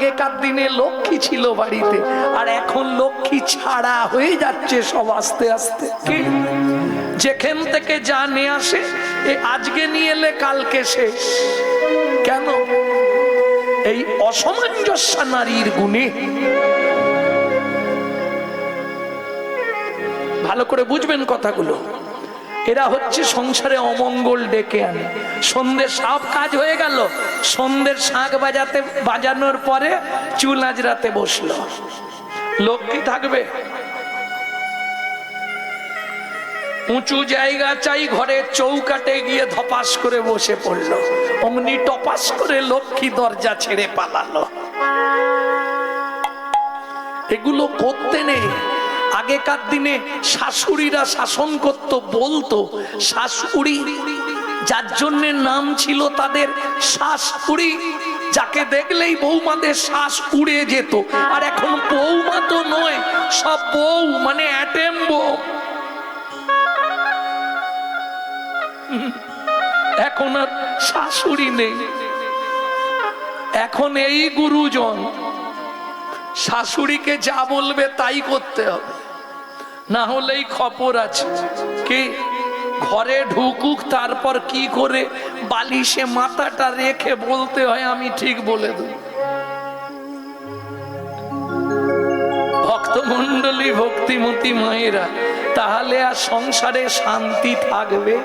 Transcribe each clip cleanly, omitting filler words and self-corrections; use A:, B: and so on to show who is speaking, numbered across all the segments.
A: আগেকার দিনে লক্ষ্মী ছিল বাড়িতে, আর এখন লক্ষ্মী ছাড়া হয়ে যাচ্ছে সব আস্তে আস্তে। কি যেখান থেকে যা নিয়ে আসে আজকে নিয়ে এলে কালকে শেষ। কেন? এই অসামঞ্জস্য নারীর গুণে। ভালো করে বুঝবেন কথাগুলো। এরা হচ্ছে সংসারে অমঙ্গল ডেকে আনে। সন্ধ্যে সব কাজ হয়ে গেল, সন্ধ্যের শাঁখ বাজানোর পরে চুল আঁচড়াতে বসলো। লক্ষ্মী থাকবে? উঁচু জায়গা চাই, ঘরে চৌকাটে গিয়ে ধপাস করে বসে পড়লো। অমনি টপাস করে লক্ষ্মী দরজা ছেড়ে পালালো। এগুলো করতে নেই। আগেকার দিনে শাশুড়িরা শাসন করত, বলতো শাশুড়ি, যার জন্য নাম ছিল তাদের শাশুড়ি। যাকে দেখলেই বৌমাদের শ্বাস উড়ে যেত। আর এখন বৌমা তো নয়, সব বউ মানে অ্যাটেম বউ। এখন আর শাশুড়ি নেই, এখন এই গুরুজন। শাশুড়িকে যা বলবে তাই করতে হবে, না হলেই খবর আছে। কি ঘরে ঢুকুক, তারপর কি করে বালিশে মাথাটা রেখে বলতে হয় আমি ঠিক বলে দেব। ভক্তমণ্ডলী, ভক্তিমতী মায়েরা, তাহলে আর সংসারে শান্তি থাকবে?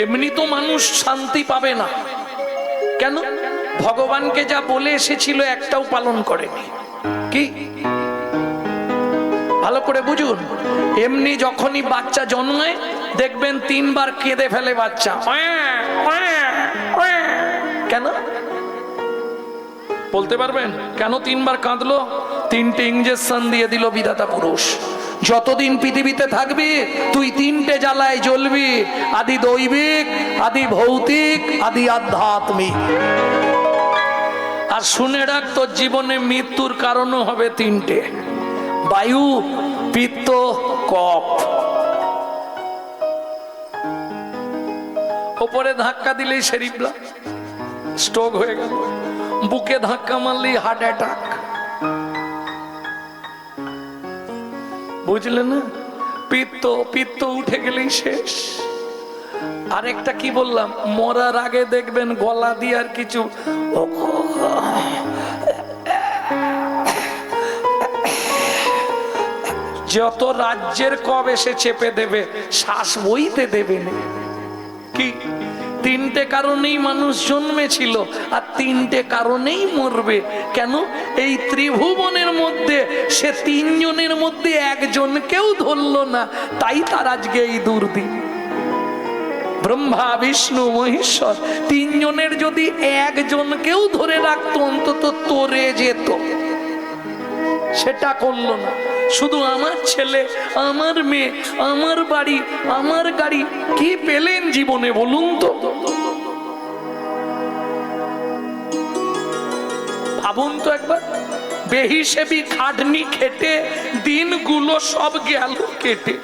A: এমনি তো মানুষ শান্তি পাবে না। কেন? ভগবানকে যা বলে এসেছিল একটাও পালন করেনি। কি ভালো করে বুঝুন। এমনি যখনই বাচ্চা জন্মায় দেখবেন 3 বার কেঁদে ফেলে বাচ্চা। কেন বলতে পারবেন? কেন 3 বার কাঁদলো? 3টে ইঞ্জেকশন দিয়ে দিল বিধাতা পুরুষ। যতদিন পৃথিবীতে থাকবি তুই 3টে জ্বালায় জ্বলবি, আদি দৈবিক, আদি ভৌতিক, আদি আধ্যাত্মিক। আর শুনে রাখ, তোর জীবনে মৃত্যুর কারণও হবে 3টে: বায়ু, পিত্ত, কফ। ওপরে ধাক্কা দিলেই সেরিব্রাম স্ট্রোক হয়ে গেল, বুকে ধাক্কা মারলেই হার্ট অ্যাটাক। বুঝলে না? পিত্ত উঠে গেলেই শেষ। আরেকটা কি বললাম? মরার আগে দেখবেন গলা দিয়ে আর কিছু যত রাজ্যের কব এসে চেপে দেবে, শ্বাস বইতে দেবে না। কি 3টে কারণেই মানুষ জন্মেছিল, আর 3টে কারণেই মরবে। কেন? এই ত্রিভুবনের মধ্যে সে 3 জনের মধ্যে একজনকেও ধরল না, তাই তার আজকে এই দুর্দিন। ব্রহ্মা, বিষ্ণু, মহেশ্বর 3 জনের যদি একজনকেও ধরে রাখতো, অন্তত তরে যেত। সেটা করলো না। শুধু আমার ছেলে, আমার মেয়ে, আমার বাড়ি, আমার গাড়ি, কি পেলেন জীবনে বলুন তো? ভাবুন তো একবার। বেহিসেবি খাটনি খেটে দিনগুলো সব গেল কেটে।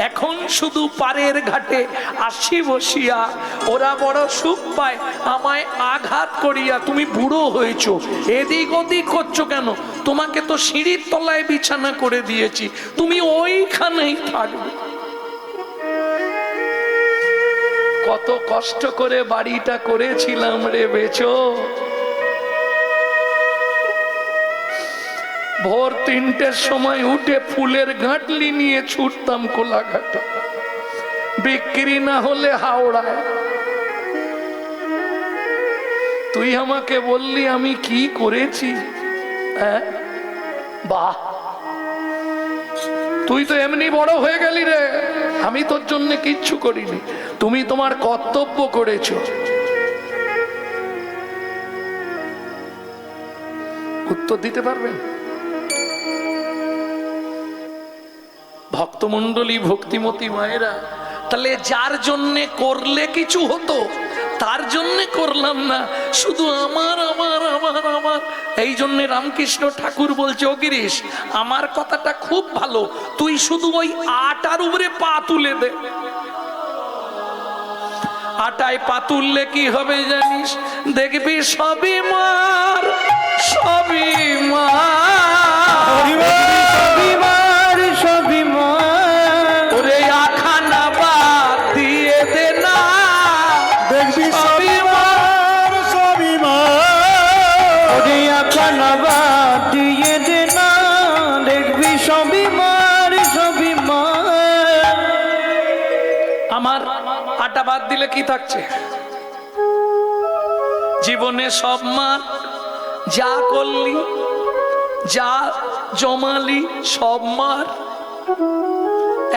A: এখন শুধু পারের ঘাটে আসি বসিয়া, ওরা বড় সুখ পায় আমায় আঘাত করিয়া। তুমি বুড়ো হয়েছ, এদিক ওদিক করছো কেন? তোমাকে তো সিঁড়ির তলায় বিছানা করে দিয়েছি, তুমি ওইখানেই থাকবে। কত কষ্ট করে বাড়িটা করেছিলাম রে বেচো। ভোর 3টের সময় উঠে ফুলের ঘাটলি নিয়ে ছুটতাম কোলাঘাটে, বিক্রি না হলে হাওড়ায়। তুই আমাকে বললি আমি কি করেছি? বাহ, তুই তো এমনি বড় হয়ে গেলি রে, আমি তোর জন্য কিচ্ছু করিনি। তুমি তোমার কর্তব্য করেছো। উত্তর দিতে পারবেন? ভক্তমণ্ডলী, ভক্তিমতী মায়েরা, তাহলে যার জন্য করলে কিছু হতো তার জন্য করলাম না, শুধু আমার আমার আমার আমার। এই জন্য রামকৃষ্ণ ঠাকুর বলছে, ও গিরিশ, আমার কথাটা খুব ভালো, তুই শুধু ওই আটার উপরে পা তুলে দে। আটায় পা তুললে কি হবে জানিস? দেখবি সবই মা
B: বাদ দিয়ে দে না, দেখবি সবই মার, সবই মার।
A: আমার আটা বাদ দিলে কি থাকছে? জীবনে সব মার, যা করলি, যা জমালি সব মার।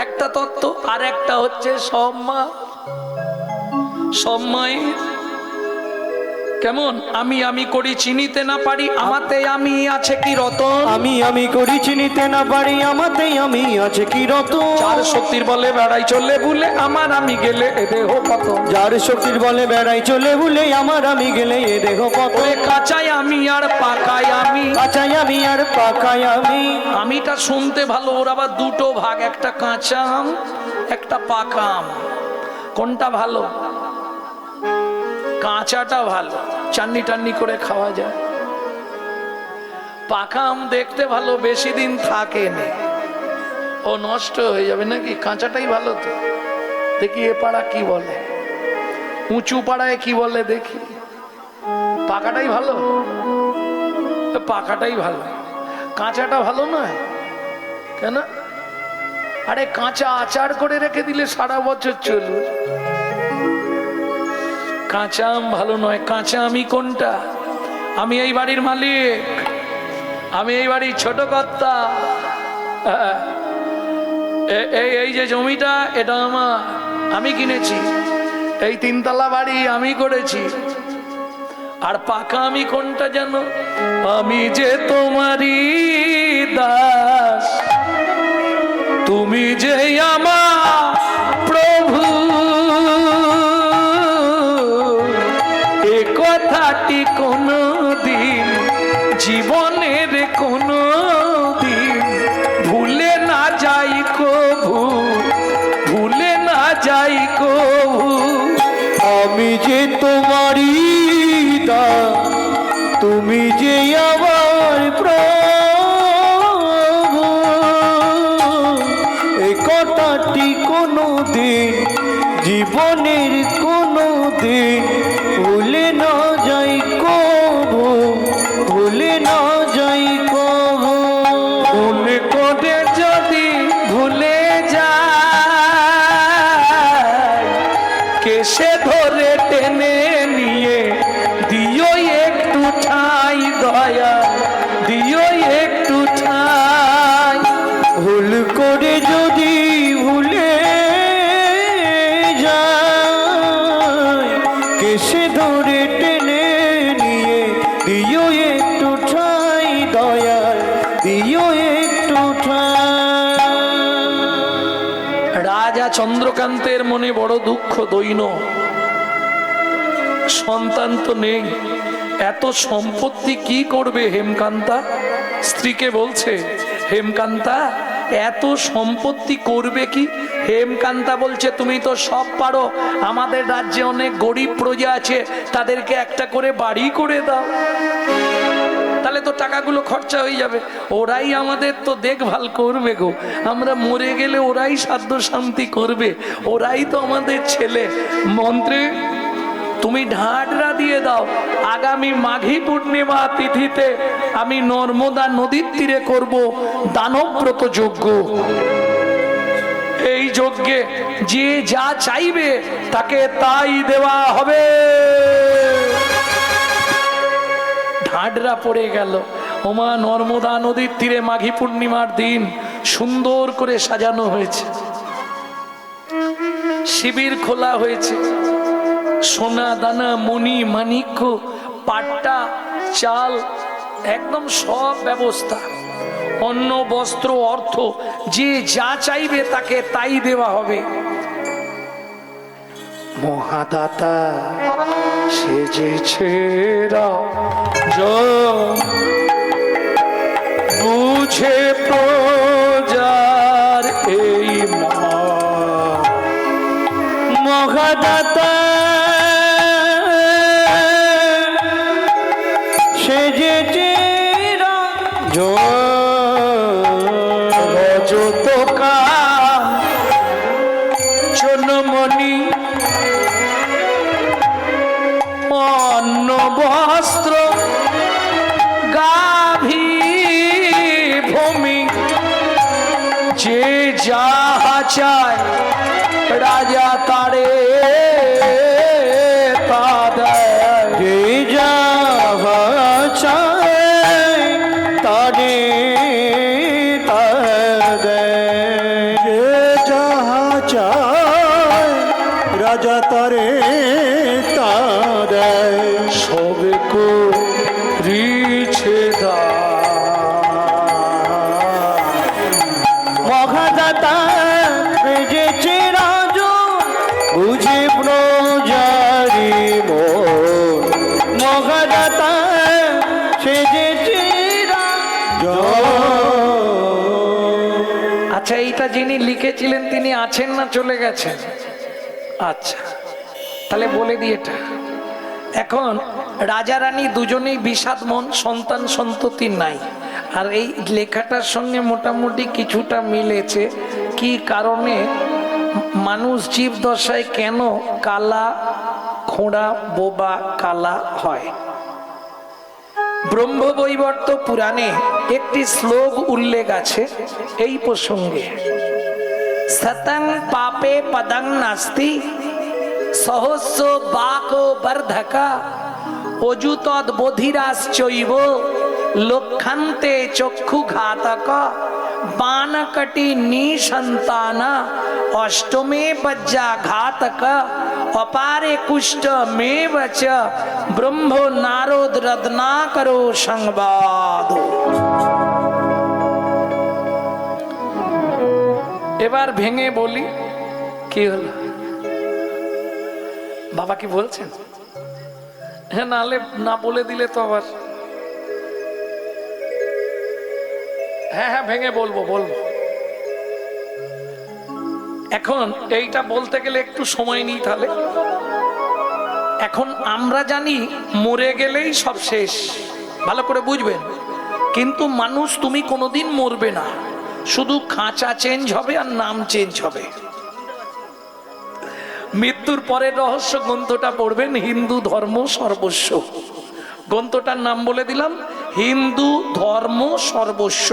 A: একটা তত্ত্ব, আর একটা হচ্ছে সব মার। সব মায়ের কেমন? আমি আমি করি চিনিতে না পারি, আমাতে আমি আছে কি রতন।
B: আমি আমি করি চিনিতে না পারি, আমাতেই আমি আছে কি রতন।
A: যার শক্তির বলে বেড়াই চলে ভুলে, আমার আমি গেলে এ দেহ পতন।
B: যার শক্তির বলে বেড়াই চলে ভুলে, আমার আমি গেলে এ দেহ পতন।
A: ওরে কাঁচাই আমি আর পাকাই আমি,
B: কাঁচাই আমি আর পাকাই আমি।
A: আমিটা শুনতে ভালো, ওর আবার দুটো ভাগ, একটা কাঁচা আম, একটা পাকা আম। কোনটা ভালো? কাঁচাটা ভালো, চান্নি টান্নি করে খাওয়া যায়। পাকা আম দেখতে ভালো, বেশি দিন থাকে না, ও নষ্ট হয়ে যাবে নাকি। কাঁচাটাই ভালো তো। দেখি এ পাড়া কি বলে, উঁচু পাড়ায় কি বলে দেখি। পাকাটাই ভালো, পাকাটাই ভালো, কাঁচাটা ভালো নয় কেন? আরে কাঁচা আচার করে রেখে দিলে সারা বছর চলবে। কাঁচা আম ভালো নয়। কাঁচা আমি কোনটা? আমি এই বাড়ির মালিক, আমি এই বাড়ির ছোট কর্তা। এই যে জমিটা, এটা আমার, আমি কিনেছি। এই তিনতলা বাড়ি আমি করেছি। আর পাকা আমি কোনটা জানো? আমি যে তোমারই দাস, তুমি যে আমার প্রভু, এ কথাটি কোনো দিন জীবনের কোনো দিন ভুলে না যাই কভু, ভুলে না যাই কভু।
B: আমি যে তোমারই দাস, তুমি যে আমার প্রভু, এই কথাটি কোনো দিন জীবনের কোনো দিন ভুলে না যাই কভু, ভুলে না যাই কভু।
A: ভুল করে যদি ভুলে যায়, কেসে ধরে টেনে নিয়ে দিও একটু ঠাই দয়া, দিও একটু ঠাই।
B: ভুল করে যদি ভুলে যায়, কেসে ধরে টেনে নিয়ে দিও একটু ঠাই দয়াল, দিও একটু ঠাই।
A: রাজা চন্দ্রকান্তের মনে বড় দুঃখ, দৈন্য, সন্তান তো নেই, এত সম্পত্তি কি করবে হেমকান্তা? স্ত্রীকে বলছে, হেমকান্তা এত সম্পত্তি করবে কি? হেমকান্তা বলছে, তুমি তো সব পারো, আমাদের রাজ্যে অনেক গরিব প্রজা আছে, তাদেরকে একটা করে বাড়ি করে দাও, তাহলে তো টাকাগুলো খরচা হয়ে যাবে। ওরাই আমাদের তো দেখভাল করবে গো, আমরা মরে গেলে ওরাই সাধ্য শান্তি করবে, ওরাই তো আমাদের ছেলে। মন্ত্রী তুমি ঢাডরা দিয়ে দাও, আগামী মাঘী পূর্ণিমা তিথিতে আমি নর্মদা নদীর তীরে করব দানব্রত যজ্ঞ। এই যজ্ঞে যে যা চাইবে তাকে তাই দেওয়া হবে। ঢাডরা পড়ে গেল। ওমা, নর্মদা নদীর তীরে মাঘী পূর্ণিমার দিন সুন্দর করে সাজানো হয়েছে, শিবির খোলা হয়েছে, সোনা দানা মণি মাণিক্য পাট্টা চাল একদম সব ব্যবস্থা, অন্ন বস্ত্র অর্থ যে যা চাইবে তাকে তাই দেওয়া হবে। মহাদাতা সেজেছে বুঝে প্রজার এই
B: মহাদাতা সেজেছে
A: রজতকা চনমণি অন্ন বস্ত্র গা চায় রাজা তারে তা দেয়।
B: যে যাহা চায় তারে তা দেয়। যে যাহা চায় রাজা তারে তা দেয়।
A: সবে করিছে
B: মহাদাতা বেজেছে রাজন বুঝে প্রজারি মন। মহাদাতা সেজেছে রাজন।
A: আচ্ছা, এইটা যিনি লিখেছিলেন তিনি আছেন না চলে গেছেন? আচ্ছা, তাহলে বলে দিই এটা। এখন রাজা রানী দুজনেই বিষাদ মন, সন্তান সন্ততি নাই। আর এই লেখাটার সঙ্গে মোটামুটি কিছুটা মিলেছে। কি কারণে মানুষ জীব দশায় কেন কালা খোঁড়া বোবা কালা হয়? ব্রহ্মবৈবর্ত পুরাণে একটি শ্লোক উল্লেখ আছে এই প্রসঙ্গে। সতং পাপে পদং নাস্তি সহস্র বাকো বর্ধকা অযুতদ বধিরাশ্চৈব লক্ষান্তে চক্ষু ঘাতক বানকটি নিসন্তানা অষ্টমে বজ্জা ঘাতক অপারে কুষ্ঠ মেবচ ব্রহ্ম নারদ রত্নাকরো সংবাদ। এবার ভেঙে বলি কি হলো? বাবা কি বলছেন? হ্যাঁ, নালে না বলে দিলে তো আবার। হ্যাঁ হ্যাঁ, ভেঙে বলবো। এখন এইটা বলতে গেলে একটু সময় নিই তাহলে। এখন আমরা জানি মরে গেলেই সব শেষ, ভালো করে বুঝবেন। কিন্তু মানুষ তুমি কোনোদিন মরবে না, শুধু খাঁচা চেঞ্জ হবে আর নাম চেঞ্জ হবে। মৃত্যুর পরের রহস্য গ্রন্থটা পড়বেন, হিন্দু ধর্ম সর্বস্ব। গ্রন্থটার নাম বলে দিলাম, হিন্দু ধর্ম সর্বস্ব।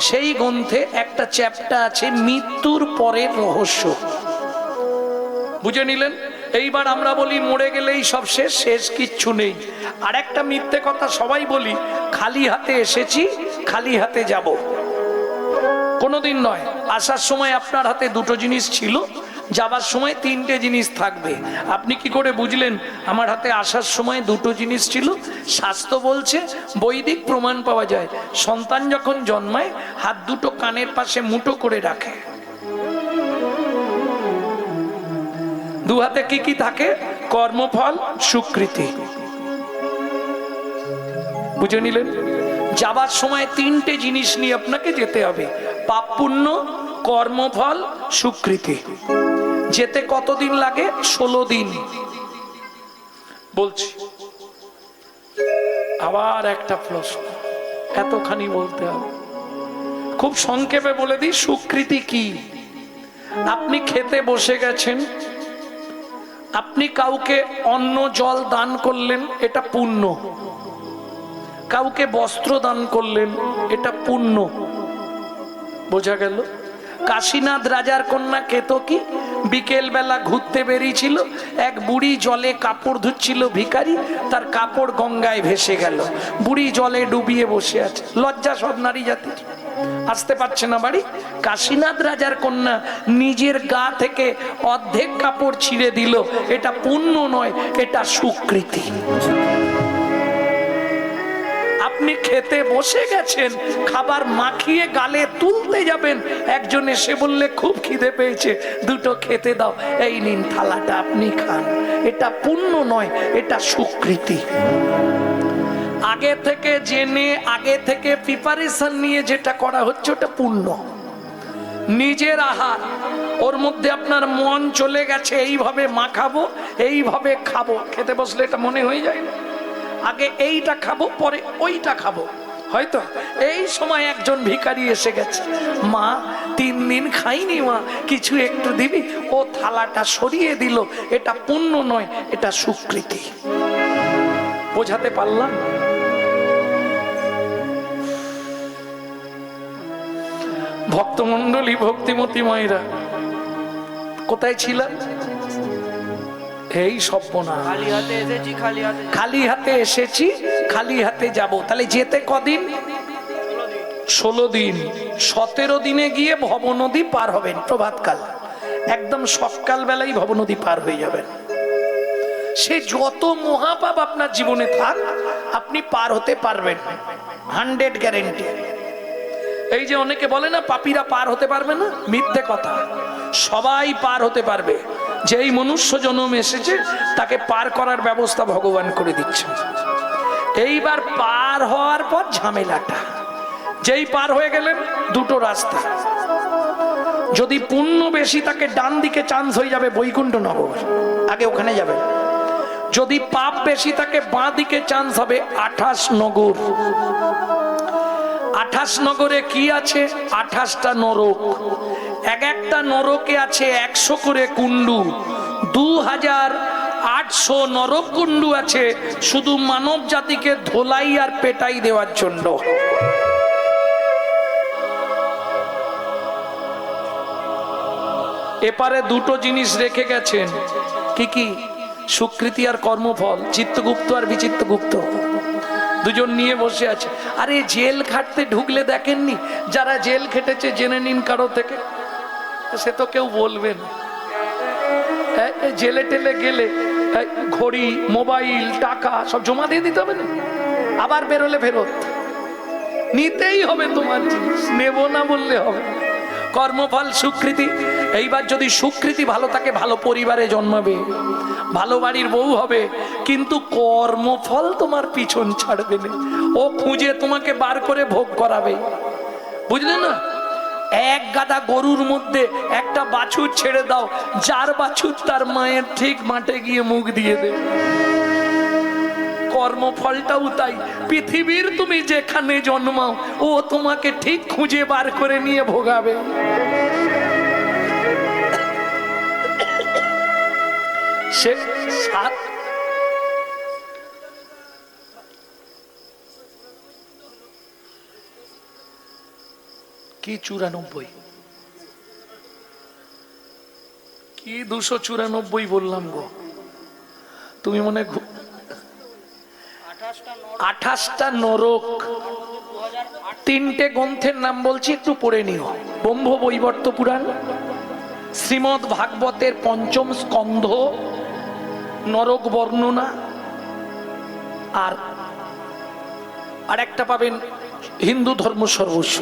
A: সেই গ্রন্থে একটা চ্যাপ্টার আছে মৃত্যুর পরের রহস্য। বুঝে নিলেন? এইবার আমরা বলি মরে গেলেই সব শেষ, শেষ কিচ্ছু নেই। আর একটা মিথ্যে কথা সবাই বলি, খালি হাতে এসেছি খালি হাতে যাব। কোনোদিন নয়। আসার সময় আপনার হাতে দুটো জিনিস ছিল, যাবার সময় তিনটে জিনিস থাকবে। আপনি কি করে বুঝলেন আমার হাতে আসার সময় দুটো জিনিস ছিল? শাস্ত্র বলছে, বৈদিক প্রমাণ পাওয়া যায়। সন্তান যখন জন্মায় হাত দুটো কানের পাশে মুঠো করে রাখে। দু হাতে কি কি থাকে? কর্মফল, স্বীকৃতি। বুঝে নিলেন? যাবার সময় তিনটে জিনিস নিয়ে আপনাকে যেতে হবে, পাপ পুণ্য, কর্মফল, স্বীকৃতি। যেতে কতদিন লাগে? 16 দিন। বলছি আবার একটা প্রশ্ন, এতখানি বলতে হবে? খুব সংক্ষেপে বলে দিই, স্বীকৃতি কি? আপনি খেতে বসে গেছেন, আপনি কাউকে অন্ন জল দান করলেন, এটা পুণ্য। কাউকে বস্ত্র দান করলেন, এটা পুণ্য। বোঝা গেল? কাশীনাথ রাজার কন্যা কেতকী বিকেল বেলা ঘুরতে বেরিয়েছিল, এক বুড়ি জলে কাপড় ধুচ্ছিল, ভিখারি, তার কাপড় গঙ্গায় ভেসে গেল। বুড়ি জলে ডুবিয়ে বসে আছে, লজ্জা সব নারী জাতির, আসতে পারছে না বাড়ি। কাশীনাথ রাজার কন্যা নিজের গা থেকে অর্ধেক কাপড় ছিঁড়ে দিল, এটা পুণ্য নয়, এটা স্বীকৃতি। আপনি খেতে বসে গেছেন, খাবার মাখিয়ে গালে তুলতে যাবেন, একজন এসে বললে খুব খিদে পেয়েছে, দুটো খেতে দাও, এই নিন থালাটা আপনি খান, এটা পুণ্য নয়, এটা স্বীকৃতি। আগে থেকে জেনে, আগে থেকে প্রিপারেশন নিয়ে যেটা করা হচ্ছে ওটা পুণ্য। নিজের আহার, ওর মধ্যে আপনার মন চলে গেছে এইভাবে মাখাবো, এইভাবে খাবো, খেতে বসলে এটা মনে হয়ে যায় না? আগে এইটা খাবো, পরে ওইটা খাবো। হয়তো এই সময় একজন ভিখারি এসে গেছে, মা 3 দিন খাইনি মা, কিছু একটু দিবি? ও থালাটা সরিয়ে দিল, এটা পুণ্য নয়, এটা স্বীকৃতি। বোঝাতে পারলাম? ভক্তমণ্ডলী ভক্তিমতী মায়েরা কোথায় ছিলেন? এই সর্বনাশ,
C: খালি হাতে এসেছি, খালি হাতে
A: খালি হাতে এসেছি, খালি হাতে যাব। তাহলে যেতে কদিন? 16 দিন। 17 দিনে গিয়ে ভবনদী পার হবেন প্রভাতকাল, একদম সকাল বেলায় ভবনদী পার হয়ে যাবেন। সে যত মহাপাপ আপনার জীবনে থাক আপনি পার হতে পারবেন, 100 গ্যারেন্টি। এই যে অনেকে বলে না পাপীরা পার হতে পারবে না, মিথ্যে কথা। সবাই পার হতে পারবে। যেই মনুষ্য জন্ম এসেছে তাকে পার করার ব্যবস্থা ভগবান করে দিচ্ছেন। এইবার পার হওয়ার পর ঝামেলাটা, যেই পার হয়ে গেলেন দুটো রাস্তা। যদি পুণ্য বেশি তাকে ডান দিকে চান্স হয়ে যাবে বৈকুণ্ঠ নগর, আগে ওখানে যাবে। যদি পাপ বেশি তাকে বাঁ দিকে চান্স হবে 28 নগর। 28 নগরে কি আছে? 28টা নরক। এক একটা নরকে আছে 100 করে কুণ্ডু। 2800 নরক কুণ্ডু আছে শুধু মানব জাতিকে ধোলাই আর পেটাই দেওয়ার জন্য। এপারে দুটো জিনিস রেখে গেছেন। কি কি? সুকৃতি আর কর্মফল। চিত্তগুপ্ত আর বিচিত্রগুপ্ত দুজন নিয়ে বসে আছে। আরে জেল খাটতে ঢুকলে দেখেননি যারা জেল খেটেছে জেনে নিন কারো থেকে, সে তো কেউ বলবে না। জেলে টেলে গেলে ঘড়ি, মোবাইল, টাকা সব জমা দিয়ে দিতে হবে না, আবার বেরোলে ফেরত নিতেই হবে। তোমার জিনিস নেব না বললে হবে। কর্মফল সুকৃতি। এইবার যদি সুকৃতি ভালো থাকে ভালো পরিবারে জন্মাবে, ভালো বাড়ির বউ হবে, কিন্তু কর্মফল তোমার পিছন ছাড়বে না। ও খুঁজে তোমাকে বার করে ভোগ করাবে, বুঝলে না? এক গাদা গরুর মধ্যে একটা বাছুর ছেড়ে দাও, যার বাছুর তার মায়ের ঠিক মাঠে গিয়ে মুখ দিয়ে দেবে। কর্মফলটাও তাই। পৃথিবীর তুমি যেখানে জন্মাও ও তোমাকে ঠিক খুঁজে বার করে নিয়ে ভোগাবে। সে সাত কি 94 কি 294 বললাম গো, তুমি মনে 28টা নরক। 3টে গ্রন্থের নাম বলছি, একটু পড়ে নিও। ব্রহ্ম বৈবর্ত পুরাণ, শ্রীমদ ভাগবতের 5ম স্কন্ধ, নরক বর্ণনা, আর একটা পাবেন হিন্দু ধর্ম সর্বস্ব,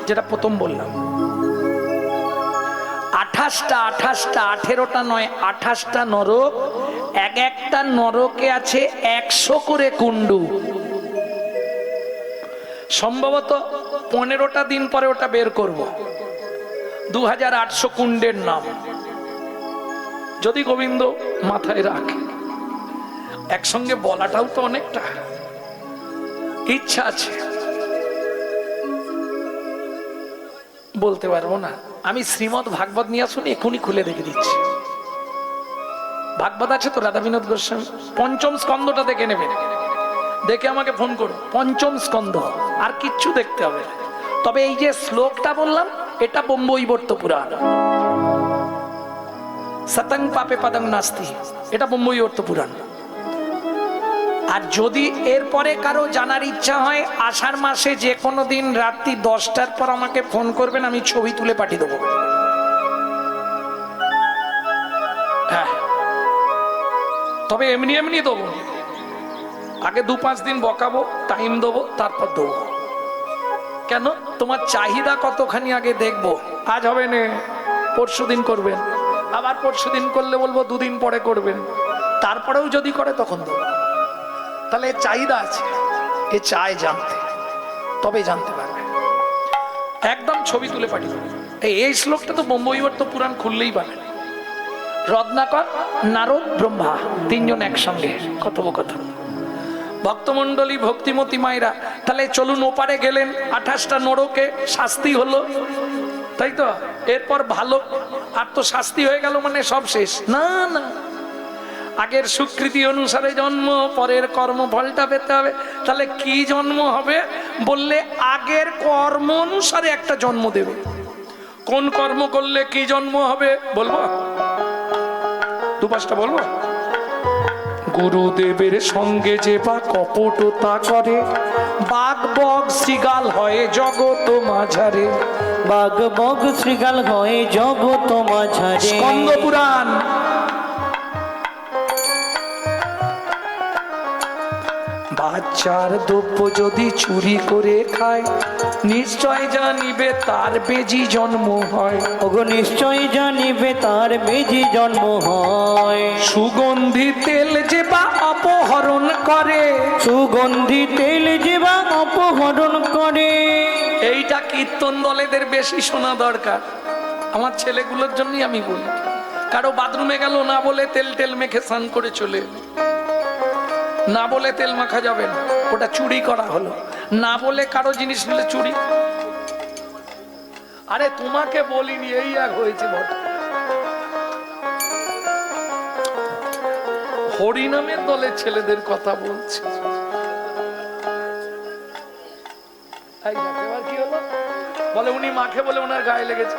A: যেটা প্রথম বললাম। 28টা 18টা নয়, 28টা নরক। এক একটা নরকে আছে 100 করে কুণ্ডু। সম্ভবত 15টা দিন পরে ওটা বের করব। 2800 কুণ্ডের নাম যদি গোবিন্দ মাথায় রাখে। একসঙ্গে বলাটাও তো অনেকটা, ইচ্ছা আছে, বলতে পারবো না। আমি শ্রীমদ ভাগবত নিয়ে আসুন, এখনই খুলে দেখে দিচ্ছি। ভাগবত আছে তো রাধা বিনোদ গোস্বামী, 5ম স্কন্ধটা দেখে নেবেন, দেখে আমাকে ফোন করুন। 5ম স্কন্ধ, আর কিচ্ছু দেখতে হবে। তবে এই যে শ্লোকটা বললাম এটা ব্রহ্মবৈবর্ত পুরাণ, সতং পাপে পদং নাস্তি, এটা ব্রহ্মবৈবর্ত পুরাণ। আর যদি এরপরে কারো জানার ইচ্ছা হয় আষাঢ় মাসে যে কোনো দিন রাত্রি 10টার পর আমাকে ফোন করবেন, আমি ছবি তুলে পাঠিয়ে দেবো। হ্যাঁ, তবে এমনি এমনি দেবো, আগে 2-5 দিন বকাবো, টাইম দেবো, তারপর দেবো। কেন? তোমার চাহিদা কতখানি আগে দেখবো। আজ হবে না, পরশু দিন করবেন, আবার পরশু দিন করলে বলবো 2 দিন পরে করবেন, তারপরেও যদি করে তখন দেবো। তাহলে চাহিদা আছে, এ চায় জানতে, তবে জানতে পারবে। একদম ছবি তুলে পাঠিয়ে দেবে। এই শ্লোকটা তো ব্রহ্মবৈবর্ত পুরাণ খুললেই পাবেন। রত্নাকর, নারদ, ব্রহ্মা 3 জন একসঙ্গে কথোপকথন। ভক্তমণ্ডলী ভক্তিমতী মায়েরা, তাহলে চলুন ওপারে গেলেন। 28টা নরকে শাস্তি হলো, তাই তো? এরপর ভালো, আর তো শাস্তি হয়ে গেল মানে সব শেষ? না না, আগের সুকৃতি অনুসারে জন্ম, পরের কর্মফলটা পেতে হবে। তাহলে কি জন্ম হবে? বললে আগের কর্ম অনুসারে একটা জন্ম দেবে। কোন কর্ম করলে কি জন্ম হবে বলবো? দু পাঁচটা বলবো। গুরুদেবের সঙ্গে যে বা কপটতা করে, বাঘ বগ শ্রীগাল হয় জগত মাঝারে।
B: বাঘ বগ শ্রীগাল হয় জগত মাঝারে।
A: স্কন্দ পুরাণ। বাচ্চার দ্রব্য যদি চুরি করে খায়, নিশ্চয় জানিবে তার বেজি জন্ম হয়।
B: ওগো নিশ্চয় জানিবে তার বেজি জন্ম হয়।
A: সুগন্ধি তেল যে বা অপহরণ করে,
B: সুগন্ধি তেল যে বা অপহরণ করে।
A: এইটা কীর্তন দলেদের বেশি শোনা দরকার। আমার ছেলেগুলোর জন্যই আমি বলি, কারো বাথরুমে গেল না বলে তেল টেল মেখে স্নান করে চলে এলো। না বলে তেল মাখা যাবে না, ওটা চুরি করা হলো। না বলে কারো জিনিস নিলে চুরি। আরে তোমাকে বলিনি, এই এক হয়েছে বটে। হরিনামের দলের ছেলেদের কথা বলছে। এই দেখ, এবার কি হলো? বলে উনি মাখে বলে ওনার গায়ে লেগেছে।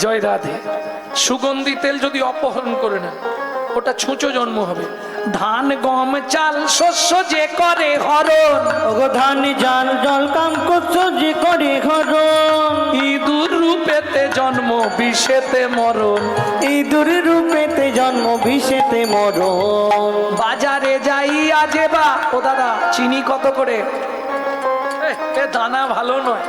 A: জয় রাধে। সুগন্ধি তেল যদি অপহরণ করে না, ওটা ছুঁচো জন্ম হবে। ধান গম চাল শস্য যে করে হরণ,
B: ওগো ধান জাল জল কাম করছো যে করে হরণ।
A: ইঁদুর রূপেতে জন্ম বিষেতে মরণ।
B: ইঁদুর রূপেতে জন্ম বিষেতে মরণ।
A: বাজারে যাই আজে বা, ও দাদা চিনি কত করে? এ দানা ভালো নয়।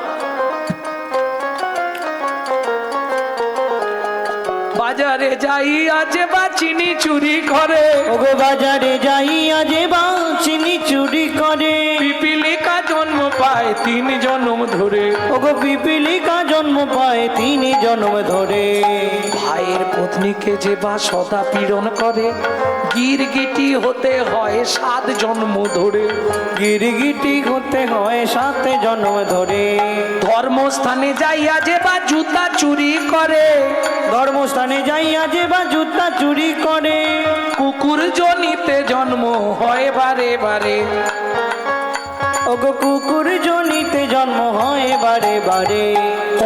A: বাজারে যাই আজে বা চিনি চুরি করে।
B: ওগো বাজারে যাইয়া যে বা চিনি চুরি করে।
A: পিপিলিকা জন্ম পায় 3 জন্ম ধরে।
B: ওগো পিপিলিকা জন্ম পায় 3 জন্ম ধরে।
A: ভাইয়ের পত্নীকে যে বা সদা পীড়ন করে, গিরগিটি হতে হয় 7 জন্ম ধরে।
B: গিরগিটি হতে হয় 7 জন্ম ধরে।
A: ধর্মস্থানে যাইয়া যে বা জুতা চুরি করে।
B: ধর্মস্থানে যাইয়া যে বা জুতা চুরি করে।
A: কুকুর জনিতে জন্ম হয় বারে বারে।
B: ওগো কুকুর জনিতে জন্ম হয় বারে বারে।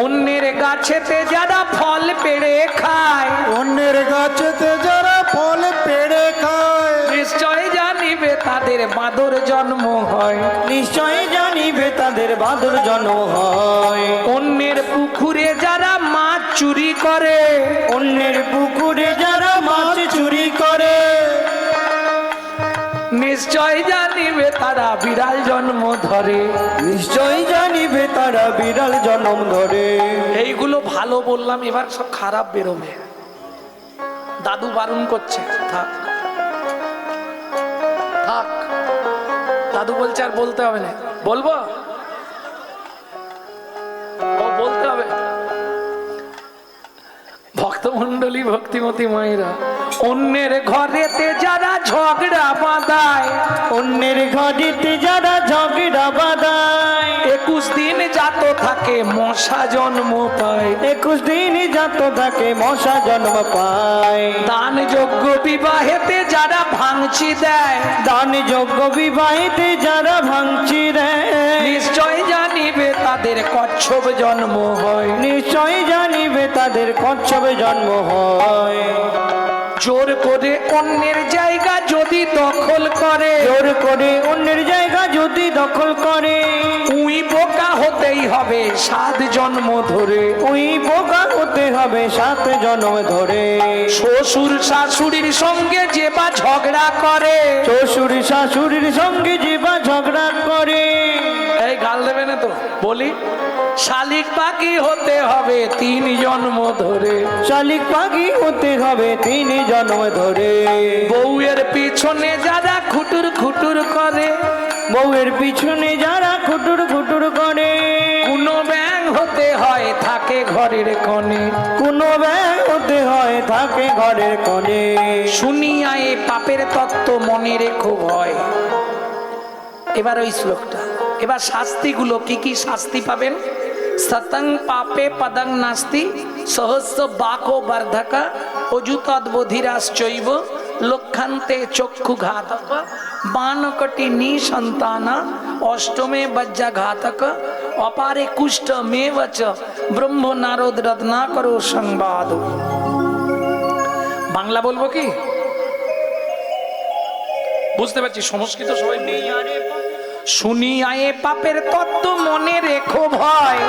A: অন্যের গাছেতে যারা ফল পেড়ে খায়,
B: অন্যের গাছেতে যারা ফল পেড়ে খায়,
A: নিশ্চয় জানিবে তাদের বাঁদর জন্ম হয়।
B: নিশ্চয় জানিবে তাদের বাদর জন্ম হয়।
A: অন্যের পুকুরে যারা মাছ চুরি করে,
B: অন্যের পুকুরে যারা মাছ চুরি করে,
A: নিশ্চয় জানিবে তারা বিড়াল জন্ম ধরে।
B: নিশ্চয় জানিবে তারা বিড়াল জন্ম ধরে।
A: এইগুলো ভালো বললাম, এবার সব খারাপ বেরোবে। দাদু বারণ করছে, থাক থাক। দাদু বলছে আর বলতে হবে না। বলবো? ও বলতে হবে। ভক্তমণ্ডলী ভক্তিমতী মায়েরা, অন্যের ঘরেতে যারা ঝগড়া বাঁধায়,
B: অন্যের ঘরেতে যারা ঝগড়া বাঁধায়,
A: 21 দিন জাত থাকে মশা জন্ম পায়।
B: 21 দিন জাত থাকে মশা জন্ম পায়।
A: দান যজ্ঞ বিবাহেতে যারা ভাঙচি দেয়,
B: দান যজ্ঞ বিবাহিতে যারা ভাঙচি দেয়,
A: নিশ্চয় জানিবে তাদের কচ্ছপ জন্ম হয়।
B: নিশ্চয় জানিবে তাদের কচ্ছপে জন্ম হয়।
A: জোর করে অন্যের জায়গা যদি দখল করে,
B: জোর করে অন্যের জায়গা যদি দখল করে,
A: উই বোকা হতেই হবে 7 জন্ম ধরে।
B: ওই বোকা হতে হবে 7 জন্ম ধরে।
A: শ্বশুর শাশুড়ির সঙ্গে যে বা ঝগড়া করে,
B: শ্বশুর শাশুড়ির সঙ্গে যে বা ঝগড়া করে,
A: এই গাল দেবে না তো বলি, শালিক পাখি হতে হবে 3 জন্ম ধরে।
B: শালিক পাখি হতে হবে 3 জন্ম ধরে।
A: বউয়ের পিছনে যারা খুটুর খুটুর করে,
B: বউয়ের পিছনে যারা খুটুর খুটুর করে,
A: কোনো ব্যাং হতে হয় থাকে ঘরের কোণে।
B: কোনো ব্যাং হতে হয় থাকে ঘরের কোণে।
A: শুনিয়া এ পাপের তত্ত্ব মনে রেখো ভয়। এবার ওই শ্লোকটা, এবার শাস্তিগুলো কি কি শাস্তি পাবেন? সতং পাপে পদং নাস্তি, সহস্র বাকো বর্ধকা, অযুতদ্বোধিরাশ্চৈব, লক্ষান্তে চক্ষু ঘাতক, बानकटी निसंताना अष्टमे बज्जा घातक अपारे कुष्ठ में वच ब्रह्म नारद रत्ना करो संवाद। बांगला बोलबो की বুঝতে পারছি, সংস্কৃত সবাই শুনিয়ায়ে পাপের তত্ত্ব মনে রেখো ভয়,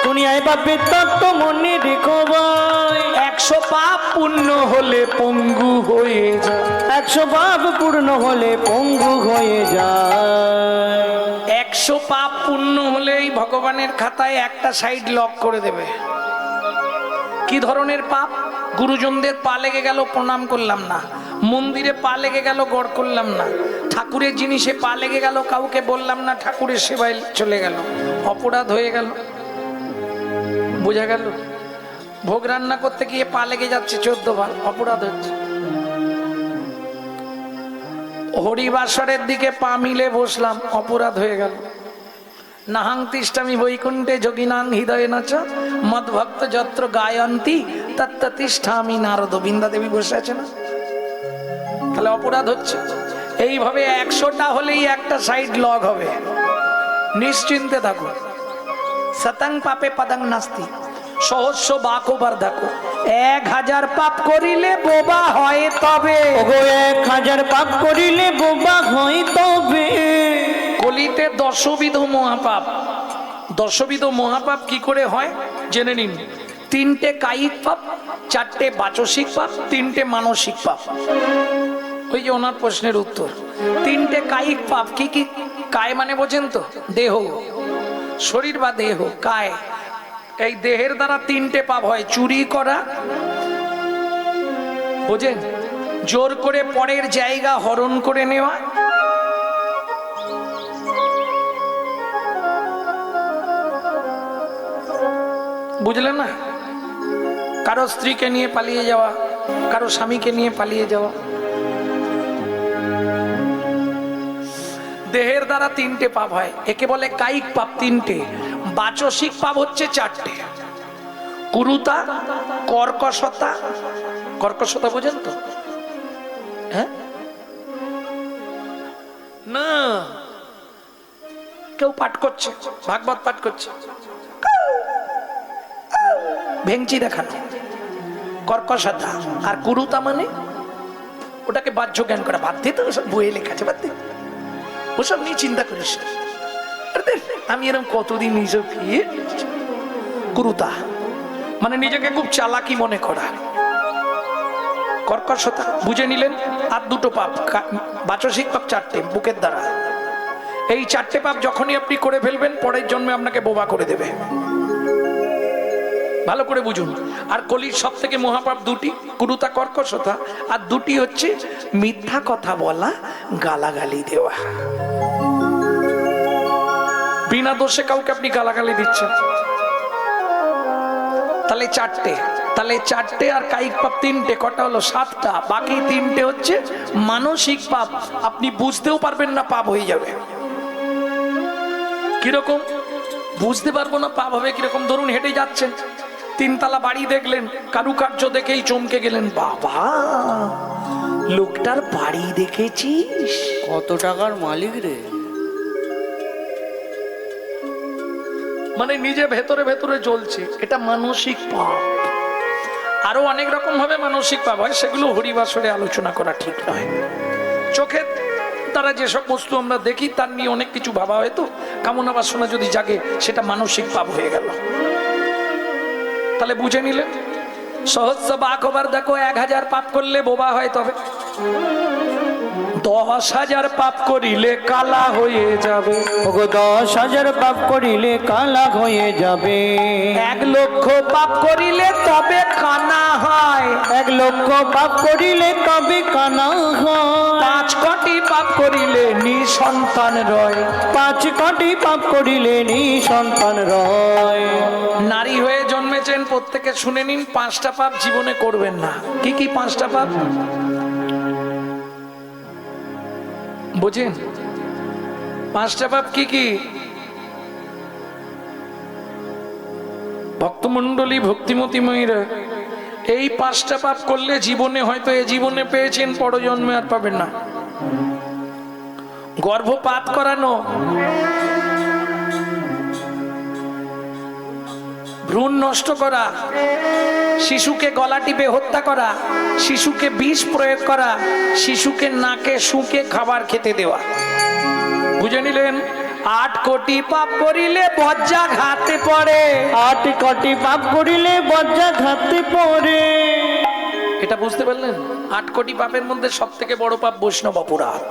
B: দুনিয়ায় পাপের তত্ত্ব মনে রেখো ভাই।
A: 100 পাপ পূর্ণ হলে পঙ্গু হয়ে যায়,
B: 100 পাপ পূর্ণ হলে পঙ্গু হয়ে যায়।
A: 100 পাপ পূর্ণ হলেই ভগবানের খাতায় একটা সাইড লক করে দেবে। কি ধরনের পাপ? গুরুজনদের পা লেগে গেল, প্রণাম করলাম না। মন্দিরে পা লেগে গেল, গড় করলাম না। ঠাকুরের জিনিসে পা লেগে গেল, কাউকে বললাম না, ঠাকুরের সেবায় চলে গেল, অপরাধ হয়ে গেল। বোঝা গেল? ভোগ রান্না করতে গিয়ে পা লেগে যাচ্ছে 14 বার, অপরাধ হচ্ছে। হরিবাসরের দিকে পা মিলে বসলাম, অপরাধ হয়ে গেল। নাহাং তিষ্ঠামি বৈকুণ্ঠে যোগিনাং হৃদয়ে নাচ মদ ভক্ত যত্র গায়ন্তী তত্ত তিষ্ঠামি নারদ। বৃন্দা দেবী বসে আছে না, তাহলে অপরাধ হচ্ছে। এইভাবে 100টা হলেই একটা সাইড লগ হবে, নিশ্চিন্তে থাকো। শতং পাপে পদং নাস্তি সহস্র বাকবার দেখো। 1000 পাপ করিলে বোবা হয় তবে,
B: ওগো 1000 পাপ করিলে বোবা হয় তবে।
A: কলিতে 10বিধ মহাপাপ। 10বিধ মহাপাপ কি করে হয় জেনে নিন। 3টে কায়িক পাপ, 4টে বাচসিক পাপ, 3টে মানসিক পাপ। ওই যে ওনার প্রশ্নের উত্তর। 3টে কায়িক পাপ কি কি? কায় মানে বোঝেন তো, দেহ, শরীর বা দেহ, কায়। এই দেহের দ্বারা 3টে পাপ হয়। চুরি করা, বোঝেন, জোর করে পরের জায়গা হরণ করে নেওয়া, বুঝলেন না? কারো স্ত্রীকে নিয়ে পালিয়ে যাওয়া, কারো স্বামীকে নিয়ে পালিয়ে যাওয়া। দেহের দ্বারা 3টে পাপ হয়, একে বলে কায়িক পাপ 3টে। বাচসিক পাপ হচ্ছে 4টে। কুরুতা, কর্কশতা। কর্কশতা বোঝেন তো? হ্যাঁ না, কেউ পাঠ করছে, ভাগবত পাঠ করছে, ভেঙচি দেখানো, কর্কশতা। আর কুরুতা মানে ওটাকে বাহ্য জ্ঞান করা। বাদ দিয়ে তো ওসব বইয়ে লেখা আছে, বাদ দিয়ে ওসব নিয়ে চিন্তা করিস। আমি এরকম কতদিন নিজের ফিরে। কুরুতা মানে নিজেকে খুব চালাকি মনে করা। কর্কশতা বুঝে নিলেন। আর 2টো পাপ, বাচসিক পাপ 4টে বুকের দ্বারা। এই 4টে পাপ যখনই আপনি করে ফেলবেন, পরের জন্মে আপনাকে বোবা করে দেবে। ভালো করে বুঝুন। আর কলির সব থেকে মহাপাপ 2টি, কুরুতা, কর্কশতা। আর 2টি হচ্ছে মিথ্যা কথা বলা, গালাগালি দেওয়া। বিনা দোষে কাউকে আপনি গালাগালি দিচ্ছেন, তাহলে 4টে। তাহলে 4টে আর কায়িক পাপ 3টে, কটা হলো? 7টা। বাকি 3টে হচ্ছে মানসিক পাপ। আপনি বুঝতেও পারবেন না, পাপ হয়ে যাবে। কিরকম বুঝতে পারবো না পাপ হবে কিরকম? ধরুন হেঁটে যাচ্ছেন, 3 তলা বাড়ি দেখলেন, কারুকার্য দেখেই চমকে গেলেন, বাবা লোকটার বাড়ি দেখেছিস,
B: কত টাকার মালিক রে।
A: মানে নিজে ভেতরে ভেতরে জ্বলছে, এটা মানসিক পাপ। আরো অনেক রকম ভাবে মানসিক পাপ হয়, সেগুলো হরিবাসরে আলোচনা করা ঠিক নয়। চোখের দ্বারা যেসব বস্তু আমরা দেখি তার নিয়ে অনেক কিছু ভাবা হয়তো, কামনা বাসনা যদি জাগে সেটা মানসিক পাপ হয়ে গেল। তাহলে বুঝে নিলেন। সহস্র বাকবার দেখো, 1000 পাপ করলে বোবা হয় তবে। 10,000 পাপ করিলে কালা হয়ে যাবে।
B: ওগো 10,000 পাপ করিলে কালা হয়ে যাবে।
A: 1 লক্ষ পাপ করিলে তবে কানা হয়।
B: 1 লক্ষ পাপ করিলে তবে কানা হয়।
A: 5 কোটি পাপ করিলে নিঃসন্তান রয়।
B: 5 কোটি পাপ করিলে নিঃসন্তান রয়।
A: নারী হয়ে জন্মেছেন, প্রত্যেকে শুনে নিন, 5টা পাপ জীবনে করবেন না। কি কি 5টা পাপ বুঝেন? 5টা পাপ কি কি? ভক্তমণ্ডলী, ভক্তিমতী মায়েরা, এই 5টা পাপ করলে জীবনে হয়তো এ জীবনে পেয়েছেন, পরজন্মে আর পাবেন না। গর্ভপাত করানো, ভ্রূণ নষ্ট করা, শিশুকে গলা টিপে হত্যা করা, শিশুকে বিষ প্রয়োগ করা, শিশুকে নাকে শুকে খাবার খেতে দেওয়া। বুঝে নিলেন? 8 কোটি পাপ করিলে বজ্জা ঘাতে পড়ে।
B: 8 কোটি পাপ করিলে বজ্জা ঘাতে পড়ে।
A: এটা বুঝতে পারলেন? 8 কোটি পাপের মধ্যে সব থেকে বড় পাপ বৈষ্ণব অপরাধ।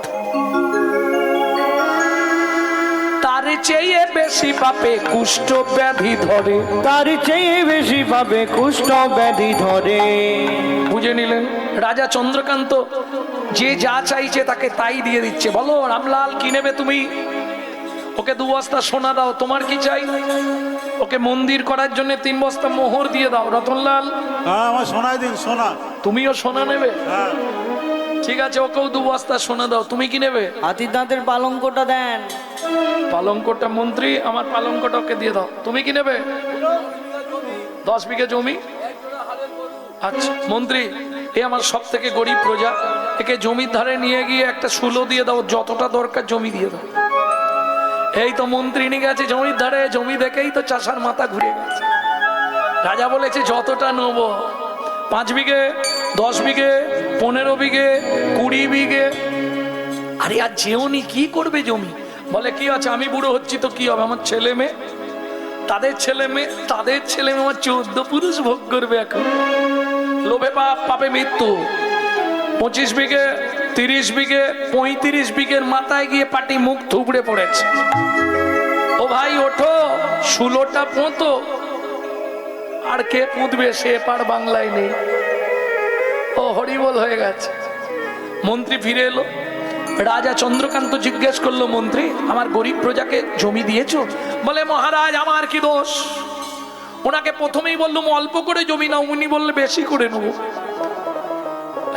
A: তার চেয়ে বেশি পাপে কুষ্ঠ ব্যাধি ধরে।
B: তার চেয়ে বেশি পাবে কুষ্ঠ ব্যাধি ধরে।
A: বুঝে নিলেন? রাজা চন্দ্রকান্ত যে যা চাইছে তাকে তাই দিয়ে দিচ্ছে। বলো রামলাল কি নেবে তুমি? ওকে 2 বস্তা সোনা দাও। তোমার কি চাই? ওকে মন্দির করার জন্য 3 বস্তা মোহর দিয়ে দাও। রতনলাল
C: আমার সোনাই দিন, সোনা।
A: তুমিও সোনা নেবে?
C: হ্যাঁ।
A: ঠিক আছে, ওকেও 2 বস্তা সোনা দাও। তুমি কি নেবে?
B: হাতির দাঁতের পালঙ্কটা দেন।
A: পালঙ্কটা মন্ত্রী, আমার পালঙ্কটা ওকে দিয়ে দাও। তুমি কি নেবে? 10 বিঘে জমি। আচ্ছা মন্ত্রী, এ আমার সব থেকে গরিব প্রজা, একে জমির ধারে নিয়ে গিয়ে একটা শুলো দিয়ে দাও, যতটা দরকার জমি দিয়ে দাও। এই তো মন্ত্রী নিয়ে গেছে জমির ধারে, জমি দেখেই তো চাষার মাথা ঘুরে গেছে। রাজা বলেছে যতটা নেব, 5 বিঘে, 10 বিঘে, 15 বিঘে, 20 বিঘে। আরে আর যেওনি কি করবে জমি? বলে কি আছে, আমি বুড়ো হচ্ছি তো কি হবে, আমার ছেলে মেয়ে, তাদের ছেলে মেয়ে, আমার 14 পুরুষ ভোগ করবে। এখন লোভে পাপ, পাপে মৃত্যু। 25 বিঘে, 30 বিঘে, 35 বিঘের মাথায় গিয়ে পাটি মুখ থুবড়ে পড়েছে। ও ভাই ওঠো, শুলোটা পোঁতো। আর কে পুঁতবে? সে পার বাংলায় নেই। ও হরিবল হয়ে গেছে। মন্ত্রী ফিরে এলো। রাজা চন্দ্রকান্ত জিজ্ঞেস করলো, মন্ত্রী আমার গরিব প্রজাকে জমি দিয়েছো? বলে মহারাজ আমার কি দোষ? ওনাকে প্রথমেই বললাম অল্প করে জমি নাও, উনি বললে বেশি করে নেবো।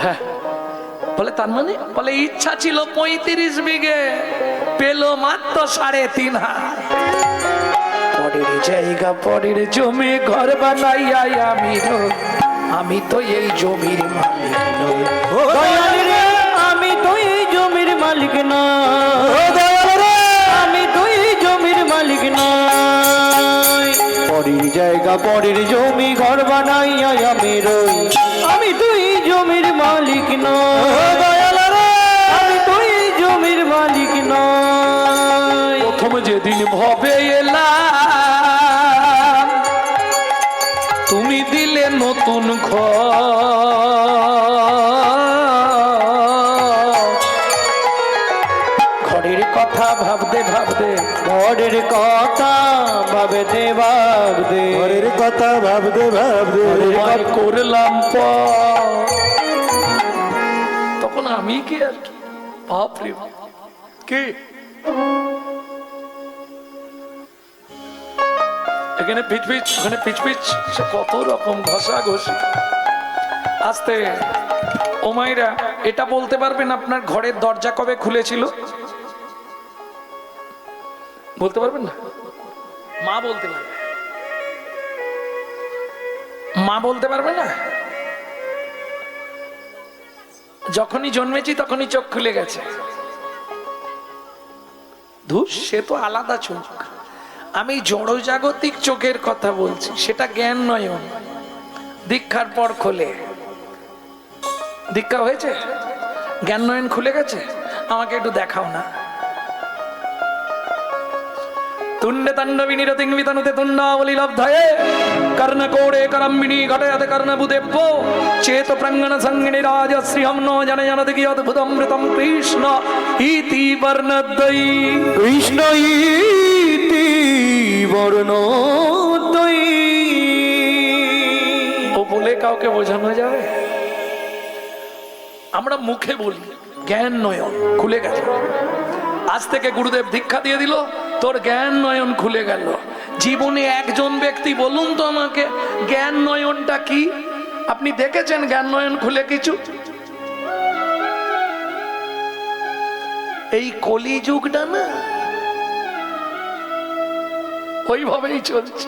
A: হ্যাঁ। বলে তার মানে? বলে ইচ্ছা ছিল 35 বিঘে, পেলো মাত্র 3.5 হাত। পরের জায়গা পরের জমি ঘর বানাইয়া আমি তো এই জমির মালিক নই।
B: দয়াল রে, আমি তো এই জমির মালিক না। আমি তো এই জমির মালিক নই। পরের জায়গা পরের জমি ঘর বানাইয়া আমি রই। আমি তো এই জমির মালিক নই। আমি তো এই জমির মালিক নই।
A: প্রথম যেদিন ভবে এলাম, তুমি দিলে নতুন ঘরের কথা ভাবতে ভাবতে,
B: ঘরের কথা ভাবতে ভাবতে,
C: ঘরের কথা ভাবতে ভাবতে
A: তোমায় করলাম তখন আমি কি আর কি? বাপরে কি এখানে পিচপিচ, ওখানে পিচপিচ, সে কত রকম ঘষা ঘষি। আস্তে ও মাইরা, এটা বলতে পারবেন আপনার ঘরের দরজা কবে খুলেছিল? বলতে পারবেন না? মা বলতে পারবে? মা বলতে পারবে না? যখনই জন্মেছি তখনই চোখ খুলে গেছে। ধুস, সে তো আলাদা চোখ। আমি জড়জাগতিক চোখের কথা বলছি, সেটা জ্ঞান নয়ন। দীক্ষার পর খোলে। দীক্ষা হয়েছে, জ্ঞান নয়ন খুলে গেছে। আমাকে একটু দেখাও না। তুণ্ডে তাণ্ডবী নিরতিং বিতানুতে তুণ্ডাবলী লব্ধয়ে কর্ণকোড়ে করম্বিনী ঘটয়তে কর্ণবুদেব্য চেত প্রাঙ্গণ সঙ্গিনী রাজশ্রীহম ন জনে জনতি কি অদ্ভুতমৃতম কৃষ্ণ ইতি বর্ণদ্বয়ী।
B: কৃষ্ণ ইতি বর্ণদ্বয়ী।
A: ও বলে কাউকে বোঝানো যাবে? আমরা মুখে বলি জ্ঞান নয়ন খুলে গেছে। আজ থেকে গুরুদেব দীক্ষা দিয়ে দিল, তোর জ্ঞান নয়ন খুলে গেল। জীবনে একজন ব্যক্তি বলুন তো আমাকে, জ্ঞান নয়নটা কি? আপনি দেখেছেন জ্ঞান নয়ন খুলে কিছু? এই কলিযুগটা না ওইভাবেই চলছে।